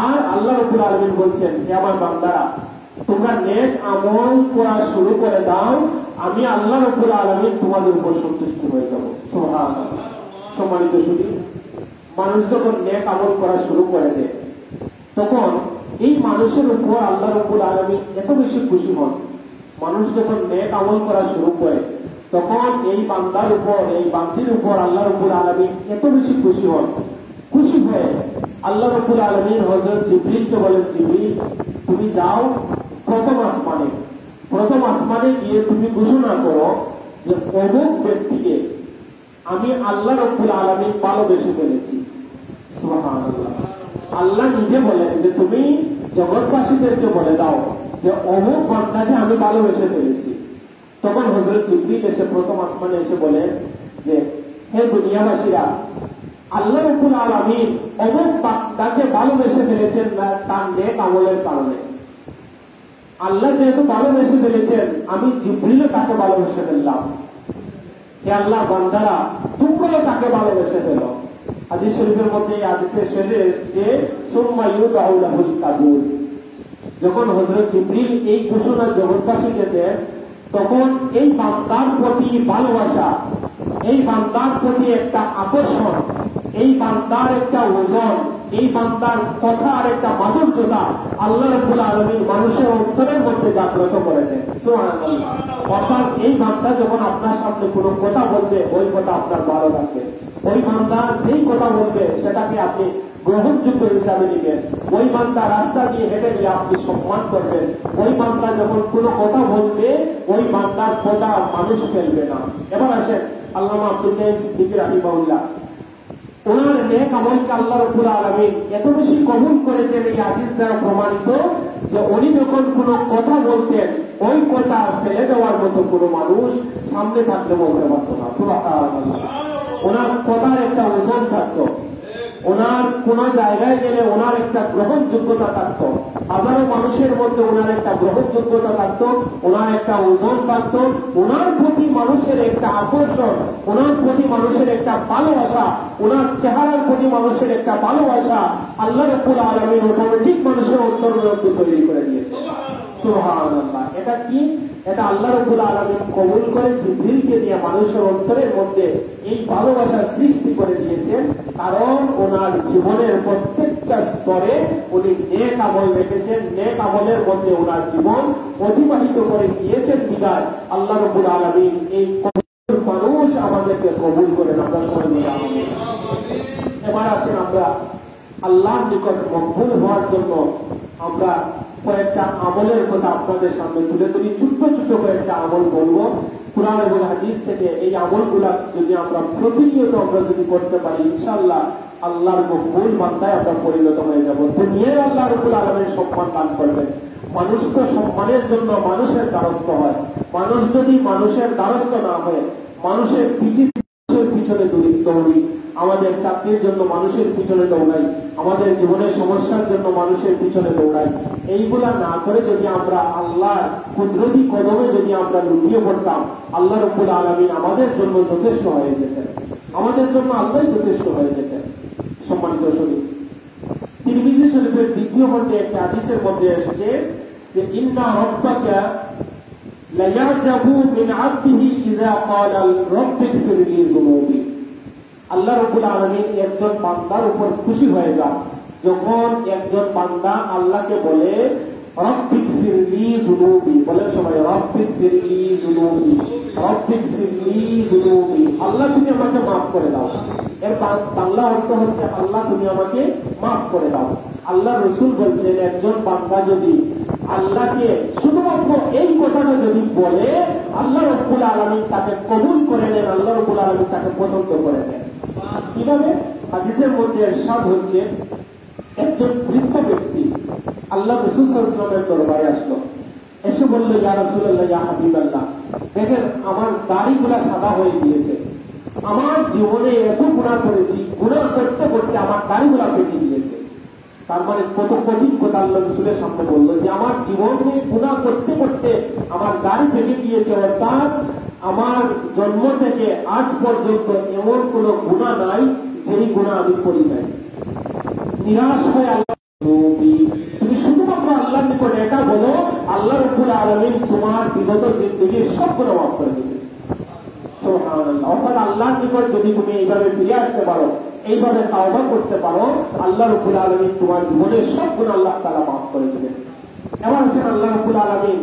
A: আর আল্লাহ রাব্বুল আলামিন বলছেন, হে আমার বান্দারা, তোমরা নেক আমল করা শুরু করে দাও, আমি আল্লাহ রাব্বুল আলামিন তোমাদের উপর সন্তুষ্ট হয়ে যাব। সুবহানাল্লাহ। সম্মানিত শুধু মানুষ যখন নেক আমল করা শুরু করে দেয়, তখন এই মানুষের উপর আল্লাহ রাব্বুল আলামিন এত বেশি খুশি হন। মানুষ যখন নেক আমল করা শুরু করে, তখন এই বান্দার উপর, এই বান্দির উপর আল্লাহ রাব্বুল আলামিন এত বেশি খুশি হন। খুশি হয়ে আল্লাহ রাব্বুল আলামিন হযরত জিবরিলকে বলেন, জিবরিল তুমি যাও প্রথম আসমানে গিয়ে তুমি ঘোষণা করো যে অমুক ব্যক্তিকে আমি আল্লাহ রাব্বুল আলামিন ভালোবেসে ফেলেছি। সুবহানাল্লাহ। আল্লাহ নিজে বলেন যে তুমি জগৎবাসীদেরকে বলে দাও যে অমুক বান্দাকে আমি ভালোবেসে ফেলেছি। তখন হযরত জিবরিল এসে প্রথম আসমানে এসে বলেন যে হে দুনিয়াবাসীরা, আল্লাহ রাব্বুল আলামিন অমুক বান্দাকে ভালোবেসে ফেলেছেন তার নেক আমলের কারণে। আল্লাহ যেহেতু ভালোবেসে ফেলেছেন, আমি জিবরিলও তাকে ভালোবেসে ফেললাম। হে আল্লাহ, বান্দারা তোমরাও তাকে ভালোবেসে ফেলো। হাদিস শরীফের মধ্যে এই হাদিসের শেষে এসেছে, সুম্মা ইউদাউ লাহুল কাবুল। যখন হযরত জিবরিল এই ঘোষণা জগৎবাসীকে দেন, তখন এই বান্দার প্রতি ভালোবাসা, এই বান্দার প্রতি একটা আকর্ষণ, এই বান্দার একটা ওজন, এই বান্দার কথার একটা মাধুর্যতা আল্লাহ রাব্বুল আলামিন মানুষের অন্তরের মধ্যে জাগ্রত করে দেন। সুবহানাল্লাহ। অর্থাৎ এই বান্দা যখন আপনার সামনে কোনো কথা বলবে, ওই কথা আপনার ভালো লাগবে। ওই বান্দা যেই কথা বলবে সেটাকে আপনি গ্রহণযোগ্য হিসাবে নিবেন। ওই বান্দা রাস্তা দিয়ে হেঁটে গিয়ে আপনি সম্মান করবেন। ওই বান্দা যখন কোনো কথা বলবে, ওই বান্দার কথা মানুষ ফেলবে না। এবার আসেন আল্লামা আব্দুল কাইয়ুম সিদ্দিকী রাহিমাহুল্লাহ, ওনার নেক আমলকে আল্লাহ রাব্বুল আলামিন এত বেশি কবুল করেছেন এই হাদিস দ্বারা প্রমাণিত যে উনি যখন কোনো কথা বলতেন, ওই কথা ফেলে দেওয়ার মতো কোনো মানুষ সামনে থাকলে বলতে পারত না। সুবহানাল্লাহ। ওনার কথার একটা ওজন থাকতো, ওনার কোন জায়গায় গেলে ওনার একটা গ্রহণযোগ্যতা থাকতো, হাজারো মানুষের মধ্যে ওনার একটা গ্রহণযোগ্যতা থাকতো, ওনার একটা ওজন থাকতো, ওনার প্রতি মানুষের একটা আকর্ষণ, ওনার প্রতি মানুষের একটা ভালোবাসা, ওনার চেহারার প্রতি মানুষের একটা ভালোবাসা আল্লাহ রাব্বুল আলামিন অটোমেটিক মানুষের অন্তরের মধ্যে তৈরি করে দিয়েছে। সুবহানাল্লাহ। এটা কি? এটা আল্লাহ রাব্বুল আলামিন কবুল করে জিবরিলকে দিয়ে মানুষের অন্তরের মধ্যে এই ভালোবাসা সৃষ্টি করে দিয়েছেন, কারণ ওনার জীবনের প্রত্যেকটা স্তরে উনি নেক আমল রেখেছেন, নেক আমলের মধ্যে ওনার জীবন অতিবাহিত করে গিয়েছেন বিদায় আল্লাহ রাব্বুল আলামিন এই মানুষ আমাদেরকে কবুল করেন। আমরা সবাই মিলে আমিন। এবার আসেন আমরা আল্লাহর নিকট মকবুল হওয়ার জন্য আমরা কয়েকটা আমলের কথা আপনাদের সামনে তুলে ধরি। ছোট্ট ছোট্ট কয়েকটা আমল বলবো কুরআন এবং হাদিস থেকে। এই আমলগুলা যদি আমরা প্রতিনিয়ত আমরা যদি করতে পারি, ইনশাআল্লাহ আল্লাহর মকবুল বান্দায় আমরা পরিণত হয়ে যাব। দুনিয়ায় আল্লাহ রাব্বুল আলামিন সম্মান দান করবেন। মানুষ তো সম্মানের জন্য মানুষের দ্বারস্থ হয়। মানুষ যদি মানুষের দ্বারস্থ না হয়, মানুষের পিছনে দৌড়ি, আমাদের চাকরির জন্য মানুষের পিছনে দৌড়াই, আমাদের জীবনের সমস্যার জন্য মানুষের পিছনে দৌড়াই, এইগুলা না করে যদি আমরা আল্লাহর কুদরতি কদমে যদি আমরা লুটিয়ে পড়তাম, আল্লাহ রাব্বুল আলামিন আমাদের জন্য যথেষ্ট হয়ে যেতেন, আমাদের জন্য আল্লাহ যথেষ্ট হয়ে যেতেন। সম্মানিত শরীফ, তিরমিজি শরীফের দ্বিতীয় খণ্ডে একটা হাদিসের মধ্যে এসেছে যে ইন্না রাব্বাকা লা ইয়াজাবু মিন আবদিহি ইযা ক্বালা রাব্বিগফিরলি যুনুবি। আল্লাহ রাব্বুল আলামিন একজন বান্দার উপর খুশি হয়ে যান যখন একজন বান্দা আল্লাহকে বলে রাব্বিগফিরলি যুনুবি। বলেন সবাই, রাব্বিগফিরলি যুনুবি, রাব্বিগফিরলি যুনুবি। আল্লাহ তুমি আমাকে মাফ করে দাও। এর বাংলা অর্থ হচ্ছে আল্লাহ তুমি আমাকে মাফ করে দাও। আল্লাহ রাসূল বলছেন একজন বান্দা যদি আল্লাহকে শুধুমাত্র এই কথাটা যদি বলে, আল্লাহ রাব্বুল আলামিন তাকে কবুল করে নেন, আল্লাহ রাব্বুল আলামিন তাকে পছন্দ করে নেন। কিভাবে? হাদিসের মধ্যে ইরশাদ হচ্ছে একজন বৃদ্ধ ব্যক্তি আল্লাহ রাসূল সাল্লাল্লাহু আলাইহি ওয়াসাল্লামের দরবারে আসলো, এসে বলল, ইয়া রাসূলুল্লাহ, ইয়া হাবিবাল্লাহ, দেখেন আমার দাড়িগুলা সাদা হয়ে গিয়েছে, আমার জীবনে এত গুনাহ করেছি, গুনাহ করতে করতে আমার দাড়িগুলা পেকে গিয়েছে। তার মানে কত কঠিন কথা আল্লাহ রাসূলের সামনে বললো যে আমার জীবনে গুনাহ করতে করতে আমার দাড়ি পেকে গিয়েছে, অর্থাৎ আমার জন্ম থেকে আজ পর্যন্ত এমন কোন গুনাহ নাই যেই গুনাহ আমি করি নাই। নিরাশ হয়ে আল্লাহ, তুমি শুধুমাত্র আল্লাহর নিকট এটা বলো, আল্লাহ রাব্বুল আলামিন তোমার বিগত জিন্দেগীর সব গুনাহ মাফ করে দিবে। সুবহানাল্লাহ। অর্থাৎ আল্লাহর নিকট যদি তুমি এইভাবে ফিরে আসতে পারো, এইভাবে তাওবা করতে পারো, আল্লাহ রাব্বুল আলামিন তোমার জীবনের সব গুনাহ আল্লাহ তাআলা মাফ করে দিবেন। এবার আসেন আল্লাহ রাব্বুল আলামিন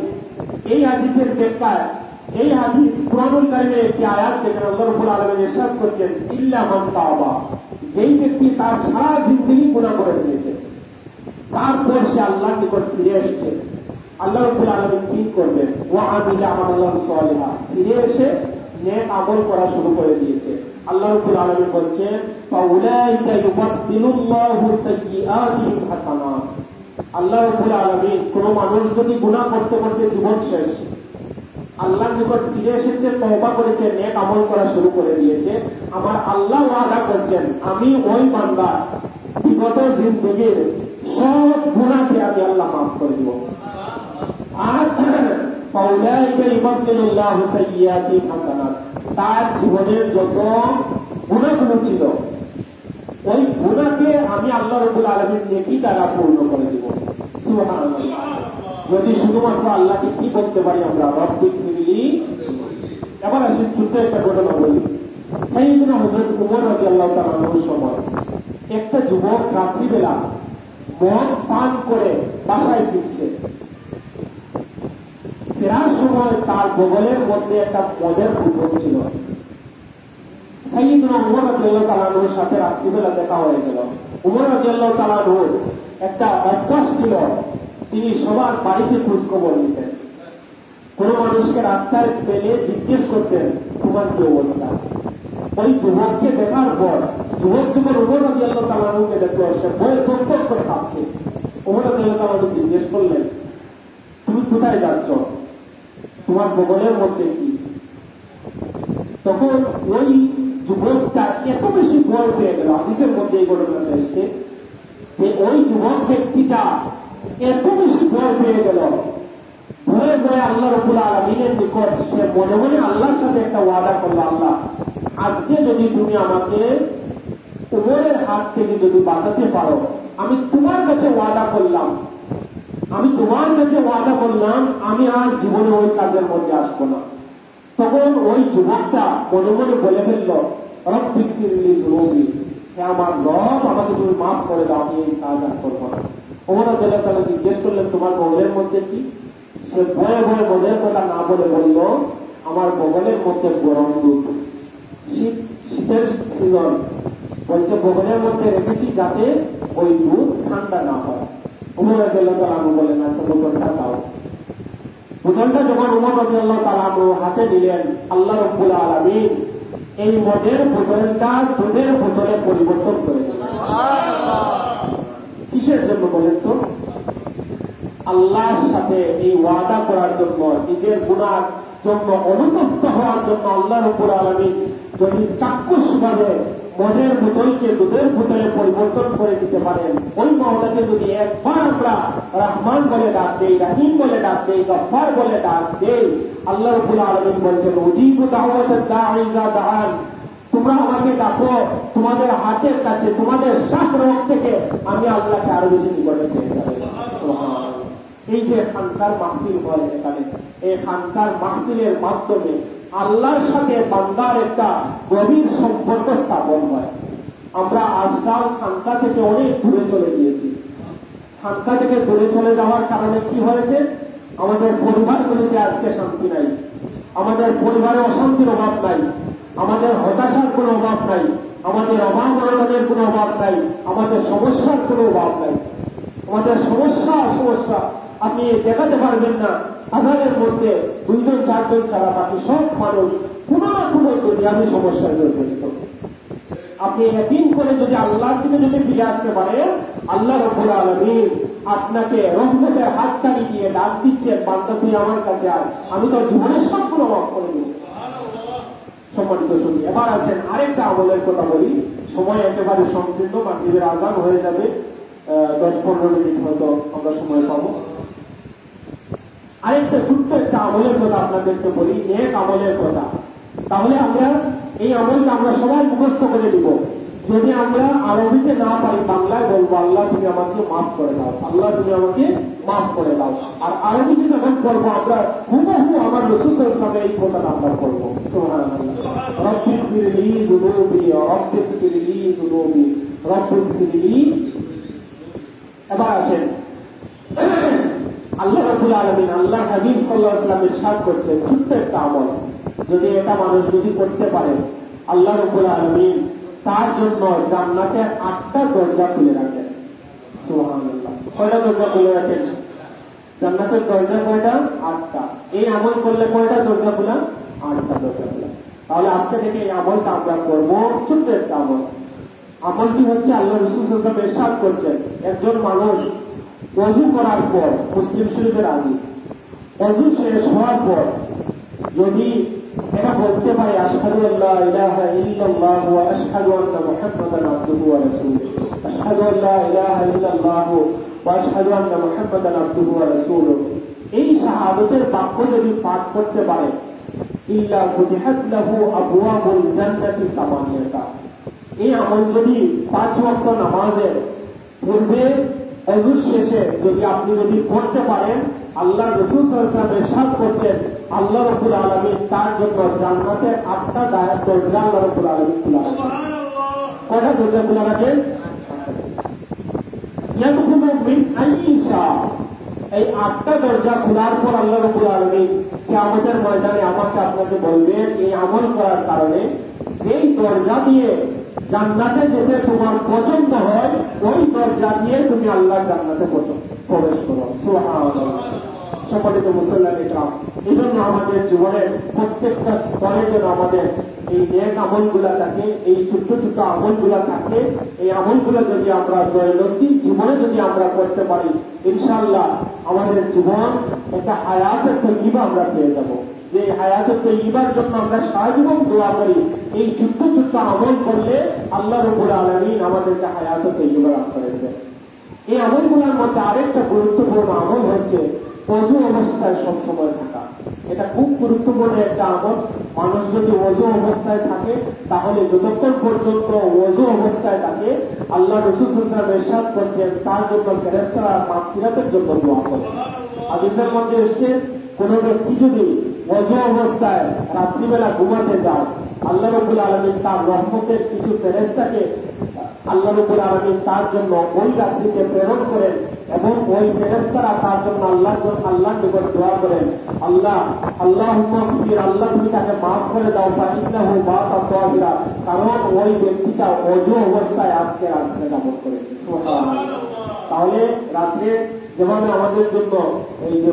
A: এই হাদিসের ব্যাখ্যায়, এই হাদিস কুরআনুল কারীমের একটি আয়াত থেকে আল্লাহ রাব্বুল আলামিন ইরশাদ করছেন, ইল্লা মান তাওবা। যেই ব্যক্তি তার সারা জিন্দেগি গুনাহ করে ফেলেছে, তারপর সে আল্লাহর নিকট ফিরে এসেছে, আল্লাহ রাব্বুল আলামিন কি করবেন? ওয়া আমিলা আমালান সালিহা, ফিরে এসে নেক আমল করা শুরু করে দিয়েছে। আল্লাহ রাব্বুল আলামিন বলছেন, ফাউলাইকা ইউবাদদিলুল্লাহু সাইয়্যাতিহিম হাসানাত। আল্লাহ রাব্বুল আলামিন, কোন মানুষ যদি গুনাহ করতে করতে জীবন শেষ, আল্লাহর নিকট ফিরে এসেছে, তওবা করেছে, নেক আমল করা শুরু করে দিয়েছে, আমার আল্লাহ ওয়াদা করছেন আমি ওই বান্দা বিগত জিন্দেগীর সব গুনাহকে আমি আল্লাহ মাফ করে দিব। আর ফাউলাইকা ইউবাদদিলুল্লাহু সাইয়্যাতিহিম হাসানাত, তার জীবনের যত গুনাহগুলো ছিল ওই গুনাহকে আমি আল্লাহ রাব্বুল আলামিন নেকি দ্বারা পূর্ণ করে দিব। সুবহানাল্লাহ। যদি শুধুমাত্র আল্লাহকে কি বলতে পারি আমরা, রাব্বিগফিরলি। এবার আসেন ছোট্ট একটা ঘটনা বলি। সাইয়েদনা হযরত ওমর রাদিয়াল্লাহু তাআলা আনহুর সময় একটা যুবক রাত্রিবেলা মদ পান করে বাসায় ফিরছে। ফেরার সময় তার বগলের মধ্যে একটা মদের বোতল ছিল। সাইয়েদনা ওমর রাদিয়াল্লাহু তাআলা আনহুর সাথে রাত্রিবেলা দেখা হয়ে গেল। ওমর রাদিয়াল্লাহু তাআলা আনহুর একটা অভ্যাস ছিল, তিনি সবার বাড়িতে খোঁজ খবর নিতেন। কোন মানুষকে রাস্তায় পেলে জিজ্ঞেস করতেন, তোমার কি অবস্থা? ওই যুবককে দেখার পর যুবক যখন ওমর রাদিয়াল্লাহু তাআলা আনহুকে দেখলো, সে ভয়ে থরথর করে কাঁপছে। ওমর রাদিয়াল্লাহু তাআলা আনহু জিজ্ঞেস করলেন, তুমি কোথায় যাচ্ছ? তোমার বগলের মধ্যে কি? তখন ওই যুবকটা এত বেশি ভয় পেয়ে গেল, হাদিসের মধ্যে এই ঘটনাটা এসেছে যে ওই যুবক ব্যক্তিটা এত বেশি ভয় পেয়ে গেল, ভয়ে ভয়ে আল্লাহ রাব্বুল আলামিনের নিকট সে মনে মনে আল্লাহর সাথে একটা ওয়াদা করলো, আল্লাহ আজকে যদি তুমি আমাকে ওমরের হাত থেকে যদি বাঁচাতে পারো, আমি তোমার কাছে ওয়াদা করলাম, আমি আর জীবনে ওই কাজের মধ্যে আসবো না। তখন ওই যুবকটা মনে মনে বলে ফেলল, রাব্বিগফিরলি যুনুবি, হে আমার রব, আমাকে তুমি মাফ করে দাও, আমি এই কাজ আর করবো না। ওমর রাদিয়াল্লাহু তাআলা জিজ্ঞেস করলেন, তোমার বগলের মধ্যে কি? সে ভয়ে ভয়ে মনের কথা না বলে বলল, আমার বগলের মধ্যে গরম দুধ, শীতের সিজন, বলছে বগলের মধ্যে রেখেছি যাতে ওই দুধ ঠান্ডা না হয়। ওমর রাদিয়াল্লাহু তাআলা আনহু বলেন, আচ্ছা বোতলটা দাও। বোতলটা যখন ওমর রাদিয়াল্লাহু তাআলা আনহু হাতে নিলেন, আল্লাহ রাব্বুল আলামিন এই মদের বোতলটা দুধের বোতলে পরিবর্তন করে দিয়েছে। কিসের জন্য বলেন তো? আল্লাহর সাথে এই ওয়াদা করার জন্য, নিজের গুনার জন্য অনুতপ্ত হওয়ার জন্য আল্লাহ রাব্বুল আলামিন যদি চাক্ষুষভাবে মদের বোতলকে দুধের বোতলে পরিবর্তন করে দিতে পারেন, ওই মওলাকে যদি একবার আমরা রহমান বলে ডাক দেই, রহিম বলে ডাক দেই, গফফার বলে ডাক দেই, আল্লাহ রাব্বুল আলামিন বলছেন উজিবু দাওয়াতাদ দাঈ ইযা দাআন, তোমরা আমাকে ডাকো, তোমাদের হাতের কাছে, তোমাদের শাহরগ থেকে আমি আল্লাহকে আরো বেশি নিকটে পেয়ে যাব। সুবহানাল্লাহ। এই যে খানকার মাহফিল হয় এখানে, এই খানকার মাহফিলের মাধ্যমে আল্লাহর সাথে বান্দার একটা গভীর সম্পর্ক স্থাপন হয়। আমরা আজকাল খানকা থেকে অনেক দূরে চলে গিয়েছি। খানকা থেকে দূরে চলে যাওয়ার কারণে কি হয়েছে? আমাদের পরিবারগুলিতে আজকে শান্তি নাই, আমাদের পরিবারে অশান্তির অভাব নাই, আমাদের হতাশার কোনো অভাব নাই, আমাদের অভাব অনটনের কোনো অভাব নাই, আমাদের সমস্যার কোনো অভাব নাই। আমাদের সমস্যা আপনি দেখাতে পারবেন না। হাজারের মধ্যে 2-4 ছাড়া বাকি সব মানুষ কোনো না কোনো দুনিয়াবী সমস্যায় জড়িত। আপনি ইয়াকিন করে যদি আল্লাহর দিকে যদি ফিরে আসতে পারেন, আল্লাহ রাব্বুল আলামিন আপনাকে রহমতের হাত চালিয়ে দিয়ে ডাক দিচ্ছে, বান্দা তুই আমার কাছে আয়, আমি তো জীবনের সবগুলো মাফ করে দেব। সম্মানিত শুনি, এবার আছেন আরেকটা আমলের কথা বলি। সময় একেবারে সংকীর্ণ, মাগরিবের আযান হয়ে যাবে, 10-15 মিনিট হয়তো আমরা সময় পাবো। আরেকটা ছোট্ট একটা আমলের কথা আপনাদেরকে বলি, নেক আমলের কথা। তাহলে আমরা এই আমলটা আমরা সবাই মুখস্থ করে দিব। যদি আমরা আরবিতে না পারি, বাংলায় বলবো আল্লাহ তুমি আমাকে মাফ করে দাও, আল্লাহ তুমি আমাকে মাফ করে দাও। আর আরবিতে যখন করবো আমরা হুবহু আমার রাসূল সাল্লাল্লাহু আলাইহি ওয়াসাল্লামের এই কথাটা আমরা করবো। সুবহানাল্লাহ। রব্বিগফিরলি যুনুবি, রব্বিগফিরলি যুনুবি, রব্বিগফিরলি। এবার আসেন, আল্লাহ রাব্বুল আলামিন, আল্লাহ হাবিব সাল্লাল্লাহু আলাইহি ওয়াসাল্লাম ইরশাদ করতে ছোট্ট একটা আমল, যদি এটা মানুষ যদি করতে পারে, আল্লাহ রাব্বুল আলামিন তার জন্য জান্নাতে 8টা দরজা খুলে রাখেন। সুবহানাল্লাহ। কয়টা দরজা খুলে রাখেন? জান্নাতের দরজা কয়টা? 8টা। এই আমল করলে কয়টা দরজা খোলা? 8টা দরজা খোলা। তাহলে আজকে থেকে এই আমলটা আমরা করবো, ছোট্ট একটা আমল। আমলটি হচ্ছে আল্লাহ রাসূল সাল্লাল্লাহু আলাইহি ওয়াসাল্লাম ইরশাদ করছেন, একজন মানুষ ওযু করার পর, মুসলিম শরীফের হাদিস, ওযু শেষ হওয়ার পর যদি এটা বলতে পারে আশহাদু আল্লা ইলাহা ইল্লাল্লাহ ওয়া আশহাদু আন্না মুহাম্মাদান আবদুহু ওয়া রাসূলুহু, আশহাদু আল্লা ইলাহা ইল্লাল্লাহ ওয়া আশহাদু আন্না মুহাম্মাদান আবদুহু ওয়া রাসূলুহু, এই শাহাদাতের বাক্য যদি পাঠ করতে পারে, ইল্লা ফুতিহাত লাহু আবওয়াবুল জান্নাতি সামানিয়াতা। এই আমল যদি 5 ওয়াক্ত নামাজের পূর্বে ওযু শেষে যদি আপনি যদি পড়তে পারেন, আল্লাহ রাসূল সাল্লাল্লাহু আলাইহি ওয়াসাল্লাম ইরশাদ করছেন আল্লাহ রাব্বুল আলামিন তার জন্য জান্নাতের 8টা দরজা আল্লাহ রাব্বুল আলামিন খুলে রাখেন। কয়টা দরজা খুলে রাখেন? ইয়াদখুলু মিন আইয়িশা। এই 8টা দরজা খোলার পর আল্লাহ রাব্বুল আলামিন কিয়ামতের ময়দানে আমাকে আপনাকে বলবেন, এই আমল করার কারণে যেই দরজা দিয়ে জান্নাতে যেতে তোমার পছন্দ হয়, ওই দরজা দিয়ে তুমি আল্লাহর জান্নাতে প্রবেশ করো। সুবহানাল্লাহ। সম্মানিত মুসল্লিয়ান ইকরাম, এই জন্য আমাদের জীবনের প্রত্যেকটা স্তরে যেন আমাদের এই নেক আমলগুলা থাকে, এই ছোট্ট ছোট্ট আমলগুলা থাকে। এই আমলগুলো যদি আমরা দৈনন্দিন জীবনে যদি আমরা করতে পারি, ইনশাআল্লাহ আমাদের জীবন একটা হায়াতের তৈবা আমরা পেয়ে যাব। যে হায়াতের তৈবার জন্য আমরা সারা জীবন দোয়া করি, এই ছোট্ট ছোট্ট আমল করলে আল্লাহ রাব্বুল আলামিন আমাদেরকে হায়াতের তৈবা দান করে দেবেন। এই আমলগুলোর মধ্যে আরেকটা গুরুত্বপূর্ণ আমল হচ্ছে ওযু অবস্থায় সবসময় থাকা। এটা খুব গুরুত্বপূর্ণ একটা আমল। মানুষ যদি ওযু অবস্থায় থাকে, তাহলে যতক্ষণ পর্যন্ত ওযু অবস্থায় থাকে, আল্লাহ রাসূল সাল্লাল্লাহু আলাইহি ওয়াসাল্লাম ইরশাদ করতেন তার জন্য ফেরেশতারা মাগফিরাতের জন্য দোয়া করে। হাদিসের মধ্যে এসেছে, কোন ব্যক্তি যদি ওযু অবস্থায় রাত্রিবেলা ঘুমাতে যায়, আল্লাহ রাব্বুল আলামিন তার রহমতের কিছু ফেরেশতাকে আল্লাহ রাব্বুল আলামিন তার জন্য ওই রাত্রিতে প্রেরণ করেন এবং ওই ফেরেশতারা তার জন্য আল্লাহর নিকট দোয়া করেন, আল্লাহুম্মা গফির, আল্লাহ তুমি তাকে মাফ করে দাও, ফাইন্নাহু বাতা তাহিরা, কারণ ওই ব্যক্তিটা ওযু অবস্থায় আজকে রাত্রে নামাজ করেছে। সুবহানাল্লাহ। তাহলে রাত্রে যেভাবে আমাদের জন্য এই যে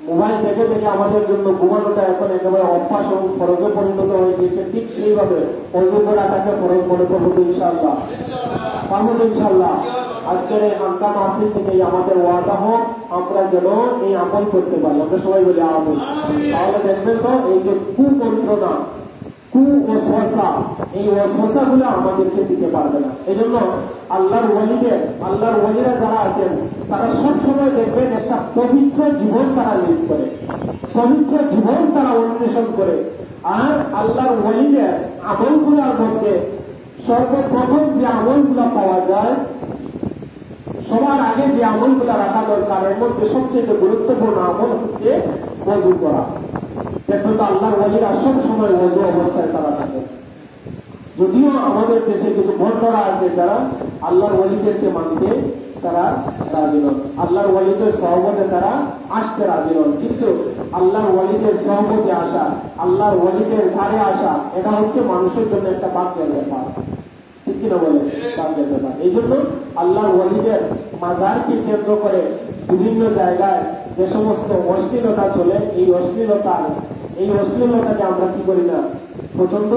A: মোবাইল দেখে দেখে আমাদের জন্য ঘুমানোটা এখন একেবারে অভ্যাস এবং ফরজে পরিণত হয়ে গিয়েছে, ঠিক সেইভাবে অজু করাটাকে ফরজ মনে করবো ইনশাআল্লাহ, পারবো ইনশাআল্লাহ। আজকের এই হালকা মাহফিল থেকে আমাদের ওয়াদা হোক আমরা যেন এই আমল করতে পারি, আমরা সবাই বলি আমিন। তাহলে দেখবেন তো এই যে কুমন্ত্রণা, কুওয়াসওয়াসা, এই ওয়াসওয়াসা গুলো আমাদেরকে দিতে পারবে না। এই জন্য আল্লাহর ওয়ালিরা যারা আছেন তারা সব সময় দেখবেন একটা পবিত্র জীবন তারা লিড করে, পবিত্র জীবন তারা অন্বেষণ করে। আর আল্লাহর ওয়ালিদের আমলগুলোর মধ্যে সর্বপ্রথম যে আমলগুলো পাওয়া যায়, সবার আগে যে আমলগুলো রাখা দরকার, এর মধ্যে সবচেয়ে গুরুত্বপূর্ণ আমল হচ্ছে ওযু করা। দেখো তো আল্লাহর ওয়ালিরা সব সময় ওযু অবস্থায় তারা থাকে। যদিও আমাদের দেশে কিছু ভণ্ডরা আছে যারা আল্লাহর ওয়ালিদেরকে মানতে তারা রাজি নন, আল্লাহর ওয়ালিদের সহবতে তারা আসতে রাজি নন, কিন্তু আল্লাহর ওয়ালিদের সহবতে আসা, আল্লাহর ওয়ালিদের ধারে আসা, এটা হচ্ছে মানুষের জন্য একটা ভাগ্যের ব্যাপার, ঠিক কিনা বলে? ভাগ্যের ব্যাপার। এই জন্য আল্লাহর ওয়ালিদের মাজারকে কেন্দ্র করে বিভিন্ন জায়গায় যে সমস্ত অশ্লীলতা চলে, এই অশ্লীলতাকে আমরা কি করি না, পছন্দ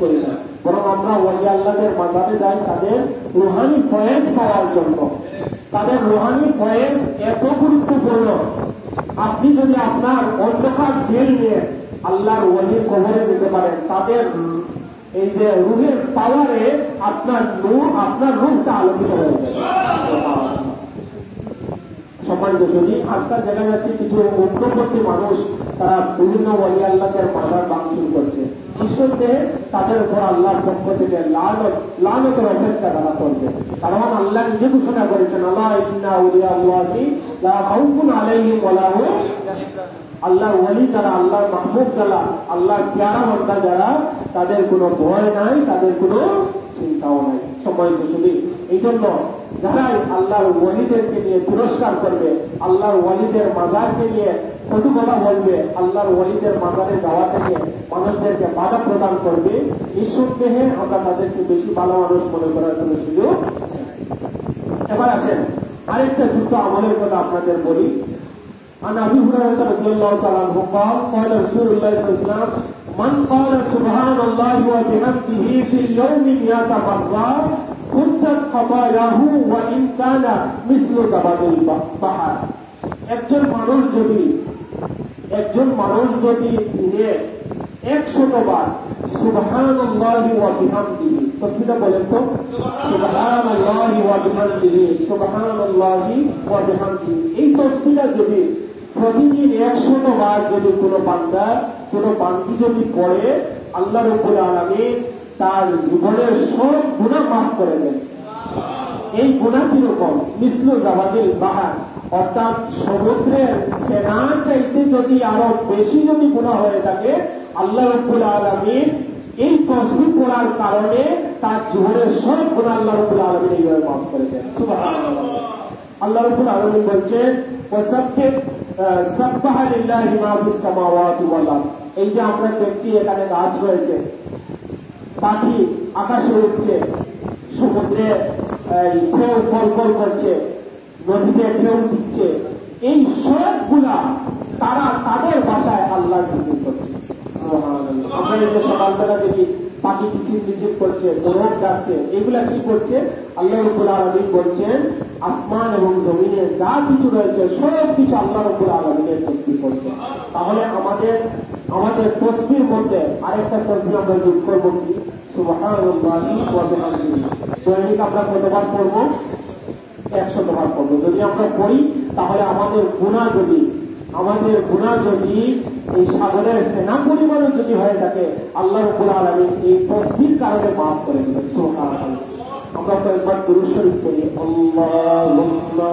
A: করি না, বরং আমরা ওয়ালি আল্লাহদের মাজারে যাই তাদের রুহানি ফয়েজ পাওয়ার জন্য। তাদের রুহানি ফয়েজ এত গুরুত্বপূর্ণ, আপনি যদি আপনার অন্ধকার দিল নিয়ে আল্লাহর ওয়ালির কবরে যেতে পারেন, তাদের এই যে রুহের পাওয়ারে আপনার রূপটা আলোকিত হয়ে যায়। সম্মানিত শুনি, আজকাল দেখা যাচ্ছে কিছু উগ্রপন্থী মানুষ তারা বিভিন্ন ওয়ালি আল্লাহদের মাজার ভাঙচুর করছে, নিঃসন্দেহে তাদের উপর আল্লাহর পক্ষ থেকে লানতের অপেক্ষা তারা করবে। কারণ আল্লাহ নিজে ঘোষণা করেছেন, আল্লাহ ইন্না আউলিয়া আল্লাহি লা খাউফুন আলাইহিম ওয়া লা হুম ইয়াহজানুন। আল্লাহর ওয়ালি যারা, আল্লাহর মাহবুব যারা, আল্লাহর প্যারা বান্দা যারা, তাদের কোনো ভয় নাই, তাদের কোনো চিন্তাও নাই। সম্মানিত শুনি, এই জন্য যারাই আল্লাহর ওয়ালিদেরকে নিয়ে পুরস্কার করবে, আল্লাহর ওয়ালিদের মাজারকে নিয়ে কটু কথা বলবে, আল্লাহর ওয়ালিদের মাজারে যাওয়া থেকে মানুষদেরকে বাধা প্রদান করবে, নিঃসন্দেহে আমরা তাদেরকে বেশি ভালো মানুষ মনে করার জন্য সুযোগ। এবার আসেন আরেকটা ছোট্ট আমলের কথা আপনাদের বলি। عن ابي هريره رضي الله تعالى عنه قال قال رسول الله صلى الله عليه وسلم من قال سبحان الله وبحمده في اليوم 100 مرة كنت خطاياه وان كان مثل زبد البحر। একজন মানুষ যদি দিনে 100 বার সুবহানাল্লাহি ওয়া বিহামদিহি, তাসবিহটা বলেন তো, সুবহানাল্লাহি ওয়া বিহামদিহি, সুবহানাল্লাহি ওয়া বিহামদিহি, এই তাসবিহটা যদি প্রতিদিন 100 বার যদি কোনো বান্দী যদি পড়ে, আল্লাহ রাব্বুল আলামিন তার জীবনের সব গুনাহ মাফ করে দেন। এই গুনাহ কিরকম? মিসলু জাবাদিল বাহার, অর্থাৎ সমুদ্রের ফেনার চাইতে যদি আরো বেশি যদি গুনাহ হয়ে থাকে, আল্লাহ রাব্বুল আলামিন এই তাসবিহ পড়ার কারণে তার জীবনের সব গুনাহ আল্লাহ রাব্বুল আলামিন এইভাবে মাফ করে দেন। সুবহানাল্লাহ। আল্লাহ রাব্বুল আলামিন বলছেন সাব্বাহা লিল্লাহি মা ফিস সামাওয়াতি ওয়াল আরদ। এই যে আমরা দেখছি এখানে গাছ রয়েছে, পাখি আকাশে উঠছে, সমুদ্রে ঢেউ কলকল করছে, নদীতে ঢেউ দিচ্ছে, এই সবগুলা তারা তাদের ভাষায় আল্লাহর জিকির করছে। আমরা এই যে সকালবেলা দেখি পাখি কিচির করছে, মোরগ ডাকছে, এগুলা কি করছে? আল্লাহ রাব্বুল আলামিন বলছেন আসমান এবং জমিনে যা কিছু রয়েছে সব কিছু আল্লাহ রাব্বুল আলামিনের তাসবিহ করছে। তাহলে আমাদের তাসবিহের মধ্যে আরেকটা তাসবিহ আমরা যোগ করব কি? সুবহানাল্লাহি ওয়া বিহামদিহি। দৈনিক আমরা কতবার পড়বো? 100 বার পড়বো। যদি আমরা পড়ি তাহলে আমাদের গুনাহ যদি এই সাগরের ফেনা পরিমাণে যদি হয়ে থাকে, আল্লাহ রাব্বুল আলামিন এই তাসবিহের কারণে মাফ করে দেবেন। সুবহানাল্লাহ। আমরা কয়েকবার দুরূদ শরীফ পড়ি। আল্লাহুম্মা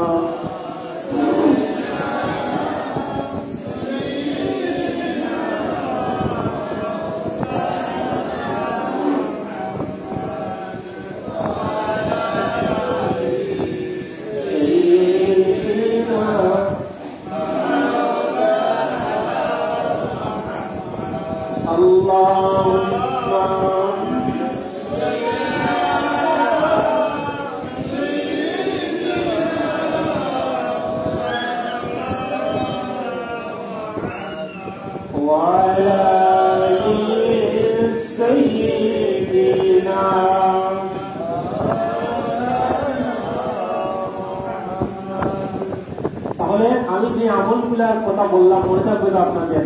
A: তাহলে আমি যে আমলগুলার কথা বললাম মনে থাকবে আপনাদের।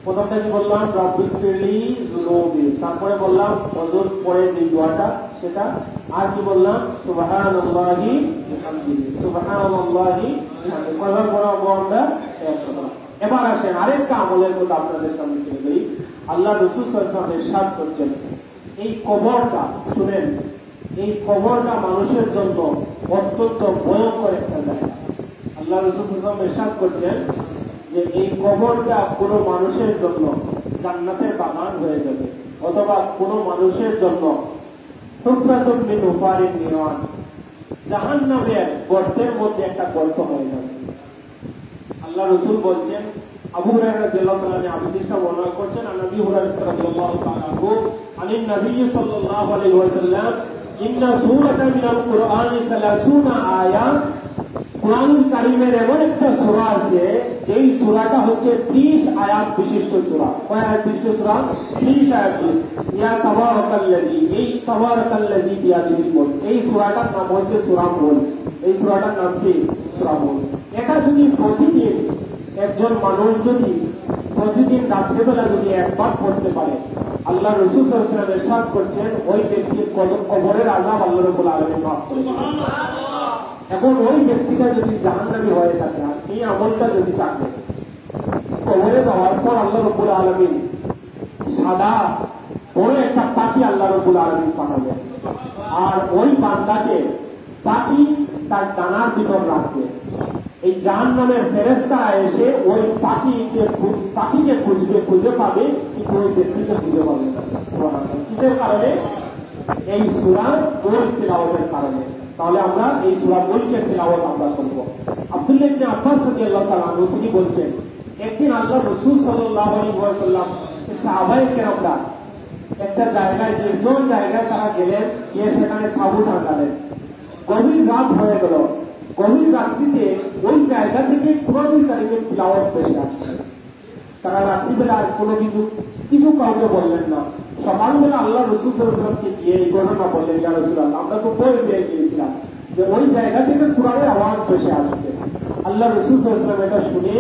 A: প্রথমটা কি বললাম? রব্বিক ফিরলি যুনুবি। তারপরে বললাম ওযুর পরে যে দোয়াটা সেটা। আর কি বললাম? সুবহানাল্লাহি বিহামদিহি। সুবহানাল্লাহি বিহামদিহি। কয়বার পড়াবো আমরা? 100 বার। এবার আসেন আরেকটা আমলের কথা আপনাদের সামনে তুলে ধরি। আল্লাহ রাসূল সাল্লাল্লাহু আলাইহি ওয়াসাল্লাম ইরশাদ করছেন, এই কবরটা শুনেন, এই কবরটা মানুষের জন্য অত্যন্ত ভয়ঙ্কর একটা জায়গা। আল্লাহ রাসূল সাল্লাল্লাহু আলাইহি ওয়াসাল্লাম ইরশাদ করছেন যে এই কবরটা কোনো মানুষের জন্য জান্নাতের বাগান হয়ে যাবে, অথবা কোনো মানুষের জন্য হুফরাতুন মিন হুফারিন নিরান, জাহান্নামের গর্তের মধ্যে একটা গর্ত হয়ে যাবে। আল্লাহ রাসূল বলছেন, আবু হুরায়রা রাদিয়াল্লাহু তাআলা আনহু হাদিসটা বর্ণনা করছেন, নবী হুরায়রা রাদিয়াল্লাহু তাআলা আনহু আনিন নবী সাল্লাল্লাহু আলাইহি ওয়াসাল্লাম ইন্না সূরাতা মিনাল কুরআনি 30 আয়াত। কুরআনুল কারীমের এমন একটা সূরা আছে, এই সূরাটা হচ্ছে 30 আয়াত বিশিষ্ট সূরা। কয় আয়াত বিশিষ্ট সূরা? 30 আয়াত। ইয়া তাবারাকাল্লাযী, এই তাবারাকাল্লাযী বিয়াদিহিল মুলক, এই সূরাটার নাম হচ্ছে সূরা মুলক। এই সূরাটার নাম কি? সূরা মুলক। এটা যদি প্রতিদিন একজন মানুষ যদি প্রতিদিন রাত্রিবেলা যদি একবার পড়তে পারে, আল্লাহ রাসূল সাল্লাল্লাহু আলাইহি ওয়াসাল্লাম ইরশাদ করছেন ওই ব্যক্তির কবরের আযাব আল্লাহ রাব্বুল আলামিন মাফ করে দেন। এখন ওই ব্যক্তিটা যদি জাহান্নামী হয়ে থাকে, আর এই আমলটা যদি থাকে, কবরে যাওয়ার পর আল্লাহ রাব্বুল আলামিন সাদা বড় একটা পাখি আল্লাহ রাব্বুল আলামিন পাঠাবেন, আর ওই বান্দাকে পাখি তার ডানার ভিতর রাখবে। এই জাহান্নামের ফেরেশতারা এসে ওই পাখিকে খুঁজে পাবে, কিন্তু ওই ব্যক্তিকে খুঁজে পাবে না। কিসের কারণে? এই সূরা মুলক তিলাওয়াতের কারণে। তাহলে আমরা এই সূরা মুলকের তিলাওয়াত আমরা করব। আব্দুল্লাহ ইবনে আব্বাস রাদিয়াল্লাহু তাআলা আনহু তিনি বলছেন, একদিন আল্লাহ রাসূল সাল্লাল্লাহু আলাইহি ওয়াসাল্লাম সাহাবায়ে কেরামরা একটা জায়গায়, নির্জন জায়গায় তারা গেলেন, গিয়ে সেখানে তাঁবু টাঙালেন। গভীর রাত হয়ে গেল। গভীর রাত্রিতে ওই জায়গা থেকে কুরআনুল কারীমের তিলাওয়াত ভেসে আসছে। তারা রাত্রিবেলা কোনো কিছু কাউকে বললেন না। সকালবেলা আল্লাহ রাসূল সাল্লাল্লাহু আলাইহি ওয়াসাল্লামকে গিয়ে এই ঘটনা বললেন, ইয়া রাসূলুল্লাহ, আমরা তো বই পেয়ে গিয়েছিলাম যে ওই জায়গা থেকে কুরআনের আওয়াজ ভেসে আসছে। আল্লাহ রাসূল সাল্লাল্লাহু আলাইহি ওয়াসাল্লাম এটা শুনে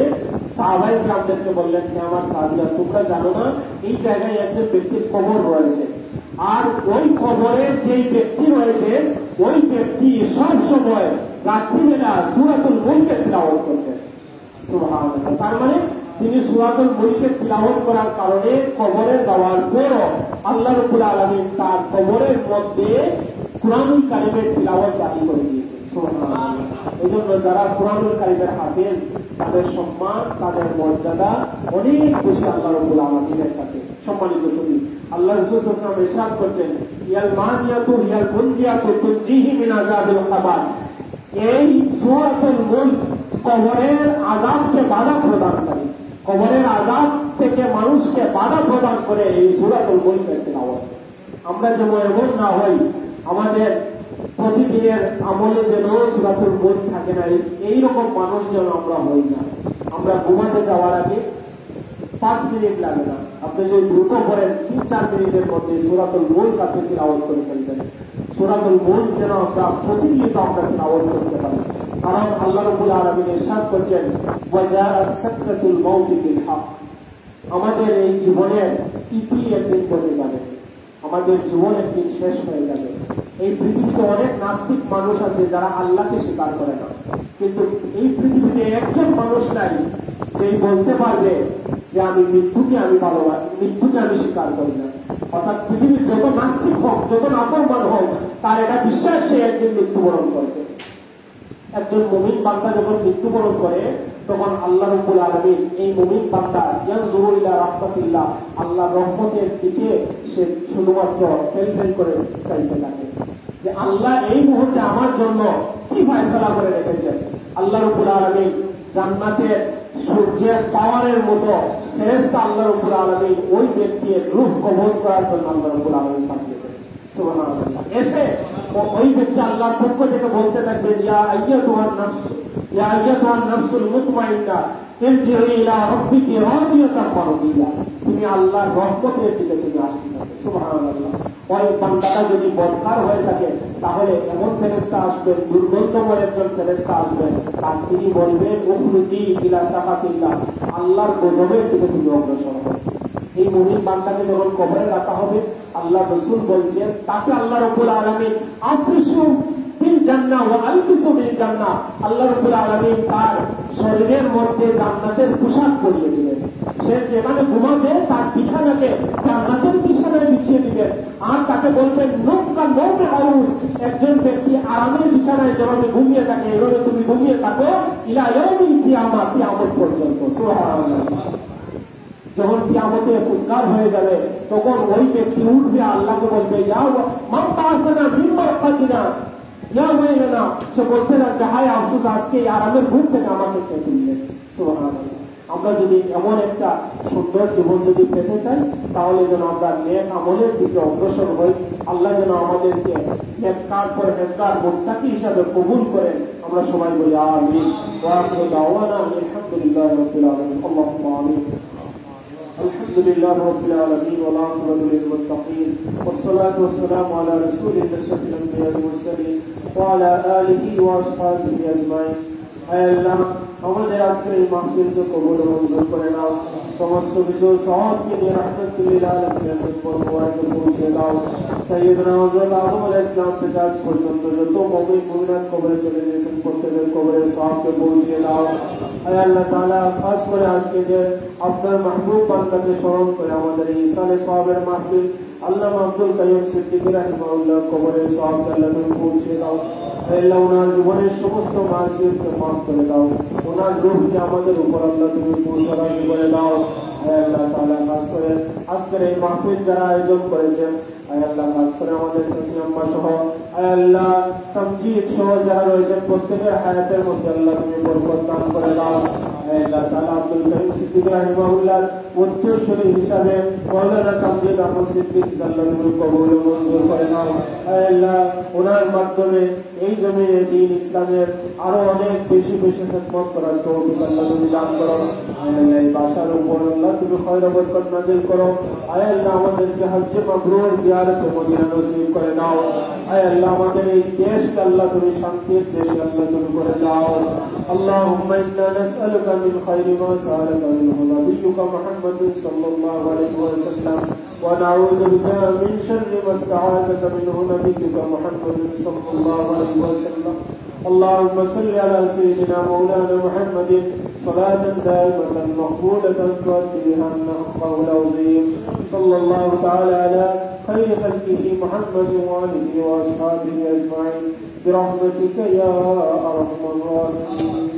A: সাহাবায়ে কেরামদেরকে বললেন, হে আমার সাহাবীরা, তোমরা জানো না এই জায়গায় একজন ব্যক্তির কবর রয়েছে, আর ওই কবরে যে ব্যক্তি রয়েছে ওই ব্যক্তি সব সময় রাত্রিবেলা সূরাতুল মুলকের তিলাওয়াত করতেন। সুবহানাল্লাহ। তার মানে তিনি সূরাতুল মুলকের তিলাওয়াত করার কারণে কবরে যাওয়ার পরও আল্লাহ রাব্বুল আলামিন তার কবরের মধ্যে কুরআনুল কারীমের তিলাওয়াত জারি করে দিয়েছেন। সুবহানাল্লাহ। এজন্য যারা কুরআনুল কারীমের হাফেজ, তাদের সম্মান, তাদের মর্যাদা অনেক বেশি আল্লাহ রাব্বুল আলামিনের কাছে। সম্মানিত সুধী, আল্লাহ রাসূল সাল্লাল্লাহু আলাইহি ওয়াসাল্লাম ইরশাদ করতেন, ইয়াল মানিয়াতু হিয়াল মুনজিয়াতু তুনজিহি মিন আযাবিল কবর। এই সূরাতুল মুলক কবরের আযাবকে বাধা প্রদানকারী, কবরের আযাব থেকে মানুষকে বাধা প্রদান করে এই সূরাতুল মুলকের তিলাওয়াত। আমরা যেন এমন না হই আমাদের প্রতিদিনের আমলে যেন সূরাতুল মুলক থাকে না, এইরকম মানুষ যেন আমরা হই না। আমরা ঘুমাতে যাওয়ার আগে 5 মিনিট লাগে না, আপনি যদি দ্রুত করেন 3-4 মিনিটের মধ্যে সূরাতুল মুলক আপনি তিলাওয়াত করে ফেলবেন। সূরাতুল মুলক যেন আমরা প্রতিনিয়ত আমরা তিলাওয়াত করতে পারি। কারণ আল্লাহ রাব্বুল আলামিন ইরশাদ করছেন, ওয়াজাআত সাকরাতুল মাউতি বিল হক। আমাদের এই জীবনের তিথি একদিন চলে যাবে, আমাদের জীবন একদিন শেষ হয়ে যাবে। এই পৃথিবীতে অনেক নাস্তিক মানুষ আছে যারা আল্লাহকে স্বীকার করে না, কিন্তু এই পৃথিবীতে একজন মানুষ নাই যে বলতে পারবে যে আমি মৃত্যুকে আমি ভালোবাসি, মৃত্যুকে আমি স্বীকার করি না। অর্থাৎ পৃথিবীর যত নাস্তিক হোক, যত নাফরমান হোক, তার এটা বিশ্বাস সে একদিন মৃত্যুবরণ করবে। একজন মুমিন বান্দা যখন মৃত্যুবরণ করে তখন আল্লাহ রাব্বুল আলামিন এই মুমিন বান্দা ইয়ানজুরু ইলা রাহমাতিল্লাহ, আল্লাহর রহমতের দিকে সে শুধুমাত্র ফেল করে চাইতে থাকে যে আল্লাহ এই মুহূর্তে আমার জন্য কি ফয়সালা করে রেখেছেন। আল্লাহ রাব্বুল আলামিন জান্নাতের সূর্যের পাওয়ারের মতো ফেরেশতা আল্লাহ রাব্বুল আলামিন ওই ব্যক্তির রূহ কবজ করার জন্য আল্লাহ রাব্বুল আলামিন পাঠিয়ে দেন। সুবহানাল্লাহ। এসে ওই ব্যক্তি আল্লাহর পক্ষ থেকে বলতে থাকবে, ইয়া আইয়াতুহান নাফস ইয়া আইয়াতুহান নাফসুল মুতমাইন্না ইরজিই ইলা রাব্বিকি রাদিয়াতান মারদিয়া, তুমি আল্লাহর রহমতের দিকে তুমি আসতে থাকো। সুবহানাল্লাহ। ওই বান্দাটা যদি বদকার হয়ে থাকে তাহলে এমন ফেরেশতা আসবেন, দুর্গন্ধময় একজন ফেরেশতা আসবেন, আর তিনি বলবেন উখরুজি ইলা সাখাতিল্লাহ, আল্লাহর গজবের দিকে তুমি অগ্রসর হও। এই মুমিন বান্দাকে যখন কবরে রাখা হবে, আল্লাহ রাসূল বলছেন তাকে আল্লাহ রাব্বুল আলামিন আফরিসু বিল জান্নাহ ওয়া আলবিসু বিল জান্নাহ, আল্লাহ রাব্বুল আলামিন তার শরীরের মধ্যে জান্নাতের পোশাক পরিয়ে দিবেন। সে যেখানে ঘুমাবে তার বিছানাকে জান্নাতের বিছানায় বিছিয়ে দিবেন, আর তাকে বলবেন নৌকা নৌমে আউস, একজন ব্যক্তি আরামের বিছানায় যেভাবে ঘুমিয়ে থাকে এভাবে তুমি ঘুমিয়ে থাকো ইলা ইয়াউমিল কিয়ামা, কিয়ামত পর্যন্ত। সুবহানাল্লাহ। যখন কিয়ামতে ফুৎকার হয়ে যাবে তখন ওই ব্যক্তি উঠবে, আল্লাহকে বলবে ইয়া মান তাআসানা মিন মারকাতিনা ইয়া ওয়াইলানা, সে বলতে লাগবে হায় আফসোস, আজকে এই আরামের ঘুম থেকে আমাকে কে তুললেন। সুবহানাল্লাহ। আমরা যদি এমন একটা সুন্দর জীবন যদি পেতে চাই তাহলে যেন আমরা নেক আমলের দিকে অগ্রসর হই। আল্লাহ যেন আমাদেরকে নেককার পরহেজগার মুত্তাকি হিসাবে কবুল করেন। আমরা সবাই বলি আমিন। ওয়া আখিরু দাওয়ানা আলহামদুলিল্লাহি রাব্বিল আলামিন। আল্লাহুম্মা আমিন। আলহামদুলিল্লাহি রাব্বিল আলামিন ওয়া লা ইলাহা ইল্লাল মুত্তাকিন ওয়াসসালাতু ওয়াসসালামু আলা রাসূলিল আশরাফিল আমবিয়া ওয়াল মুরসালিন ওয়া আলা আলিহি ওয়া আসহাবিহি আজমাইন। হে আল্লাহ, আমাদের আজকের এই মাহফিলকে কবুল ও মঞ্জুর করে নাও। সমস্ত কিছু সওয়াবকে নিয়ে রাহমাতুল লিল আলামিনের পরওয়ারকে পৌঁছে দাও। সাইয়্যিদনা হযরত আদম আলাইহিস সালাম থেকে আজ পর্যন্ত যত মুমিন মুমিনাত কবরে চলে গেছেন প্রত্যেকের কবরের সওয়াবকে পৌঁছে দাও। হে আল্লাহ তাআলা, খাস করে আজকে যে আপনার মাহবুব বান্দাকে স্মরণ করে আমাদের এই ইসালে সওয়াবের মাহফিল, আল্লামা আব্দুল কাইয়ুম সিদ্দিকী রাহিমাহুল্লাহ কবরের সওয়াবকে আল্লাহ তুমি পৌঁছে দাও। হে আল্লাহ, ওনার জীবনের সমস্ত মাসিয়াতকে মাফ করে দাও। ওনার রূহকে আমাদের উপর আল্লাহ তুমি মুশাররফ করে দাও। হে আল্লাহ তাআলা, খাস করে আজকের এই মাহফিল যারা আয়োজন করেছেন, হে আল্লাহ, খাস করে আমাদের চাচি আম্মা সহ, হে আল্লাহ, তামজিদ সহ যারা রয়েছেন প্রত্যেকের হায়াতের মধ্যে আল্লাহ তুমি বরকত দান করে দাও। হে আল্লাহ তাআলা, আব্দুল কাইয়ুম সিদ্দিকী রাহিমাহুল্লাহ উত্তরসূরি হিসাবে মাওলানা তামজিদ আহমদ সিদ্দিক আল্লাহ তুমি কবুল ও মঞ্জুর করে নাও। হে আল্লাহ, ওনার মাধ্যমে এই জমিনে দ্বীন ইসলামের আরো অনেক বেশি বেশি খেদমত করার তৌফিক আল্লাহ তুমি দান করো। হে আল্লাহ, এই বাসার উপর আল্লাহ তুমি খয়র বরকত নাযিল করো। হে আল্লাহ, আমাদেরকে হজ্জে মাবরুর জিয়ারতে মদিনা নসিব করে দাও। হে আল্লাহ, আমাদের এই দেশকে আল্লাহ তুমি শান্তির দেশে আল্লাহ তুমি করে দাও। আল্লাহুম্মা ইন্না নাসআলুকা মিন খায়রি মা সাআলাকা মিনহু নাবিয়্যুকা মুহাম্মাদুন সাল্লাল্লাহু আলাইহি ওয়াসাল্লাম ওয়া নাউযু বিকা মিন শাররি মা ইসতাআযাকা মিনহু নাবিয়্যুকা মুহাম্মাদুন সাল্লাল্লাহু আলাইহি ওয়াসাল্লাম। اللهم صل على سيدنا مولانا محمد صلاة دائمة مقبولة تؤدي بها الحق العظيم. صلى الله تعالى على خير خلقه محمد وآله وأصحابه أجمعين برحمتك يا أرحم الراحمين.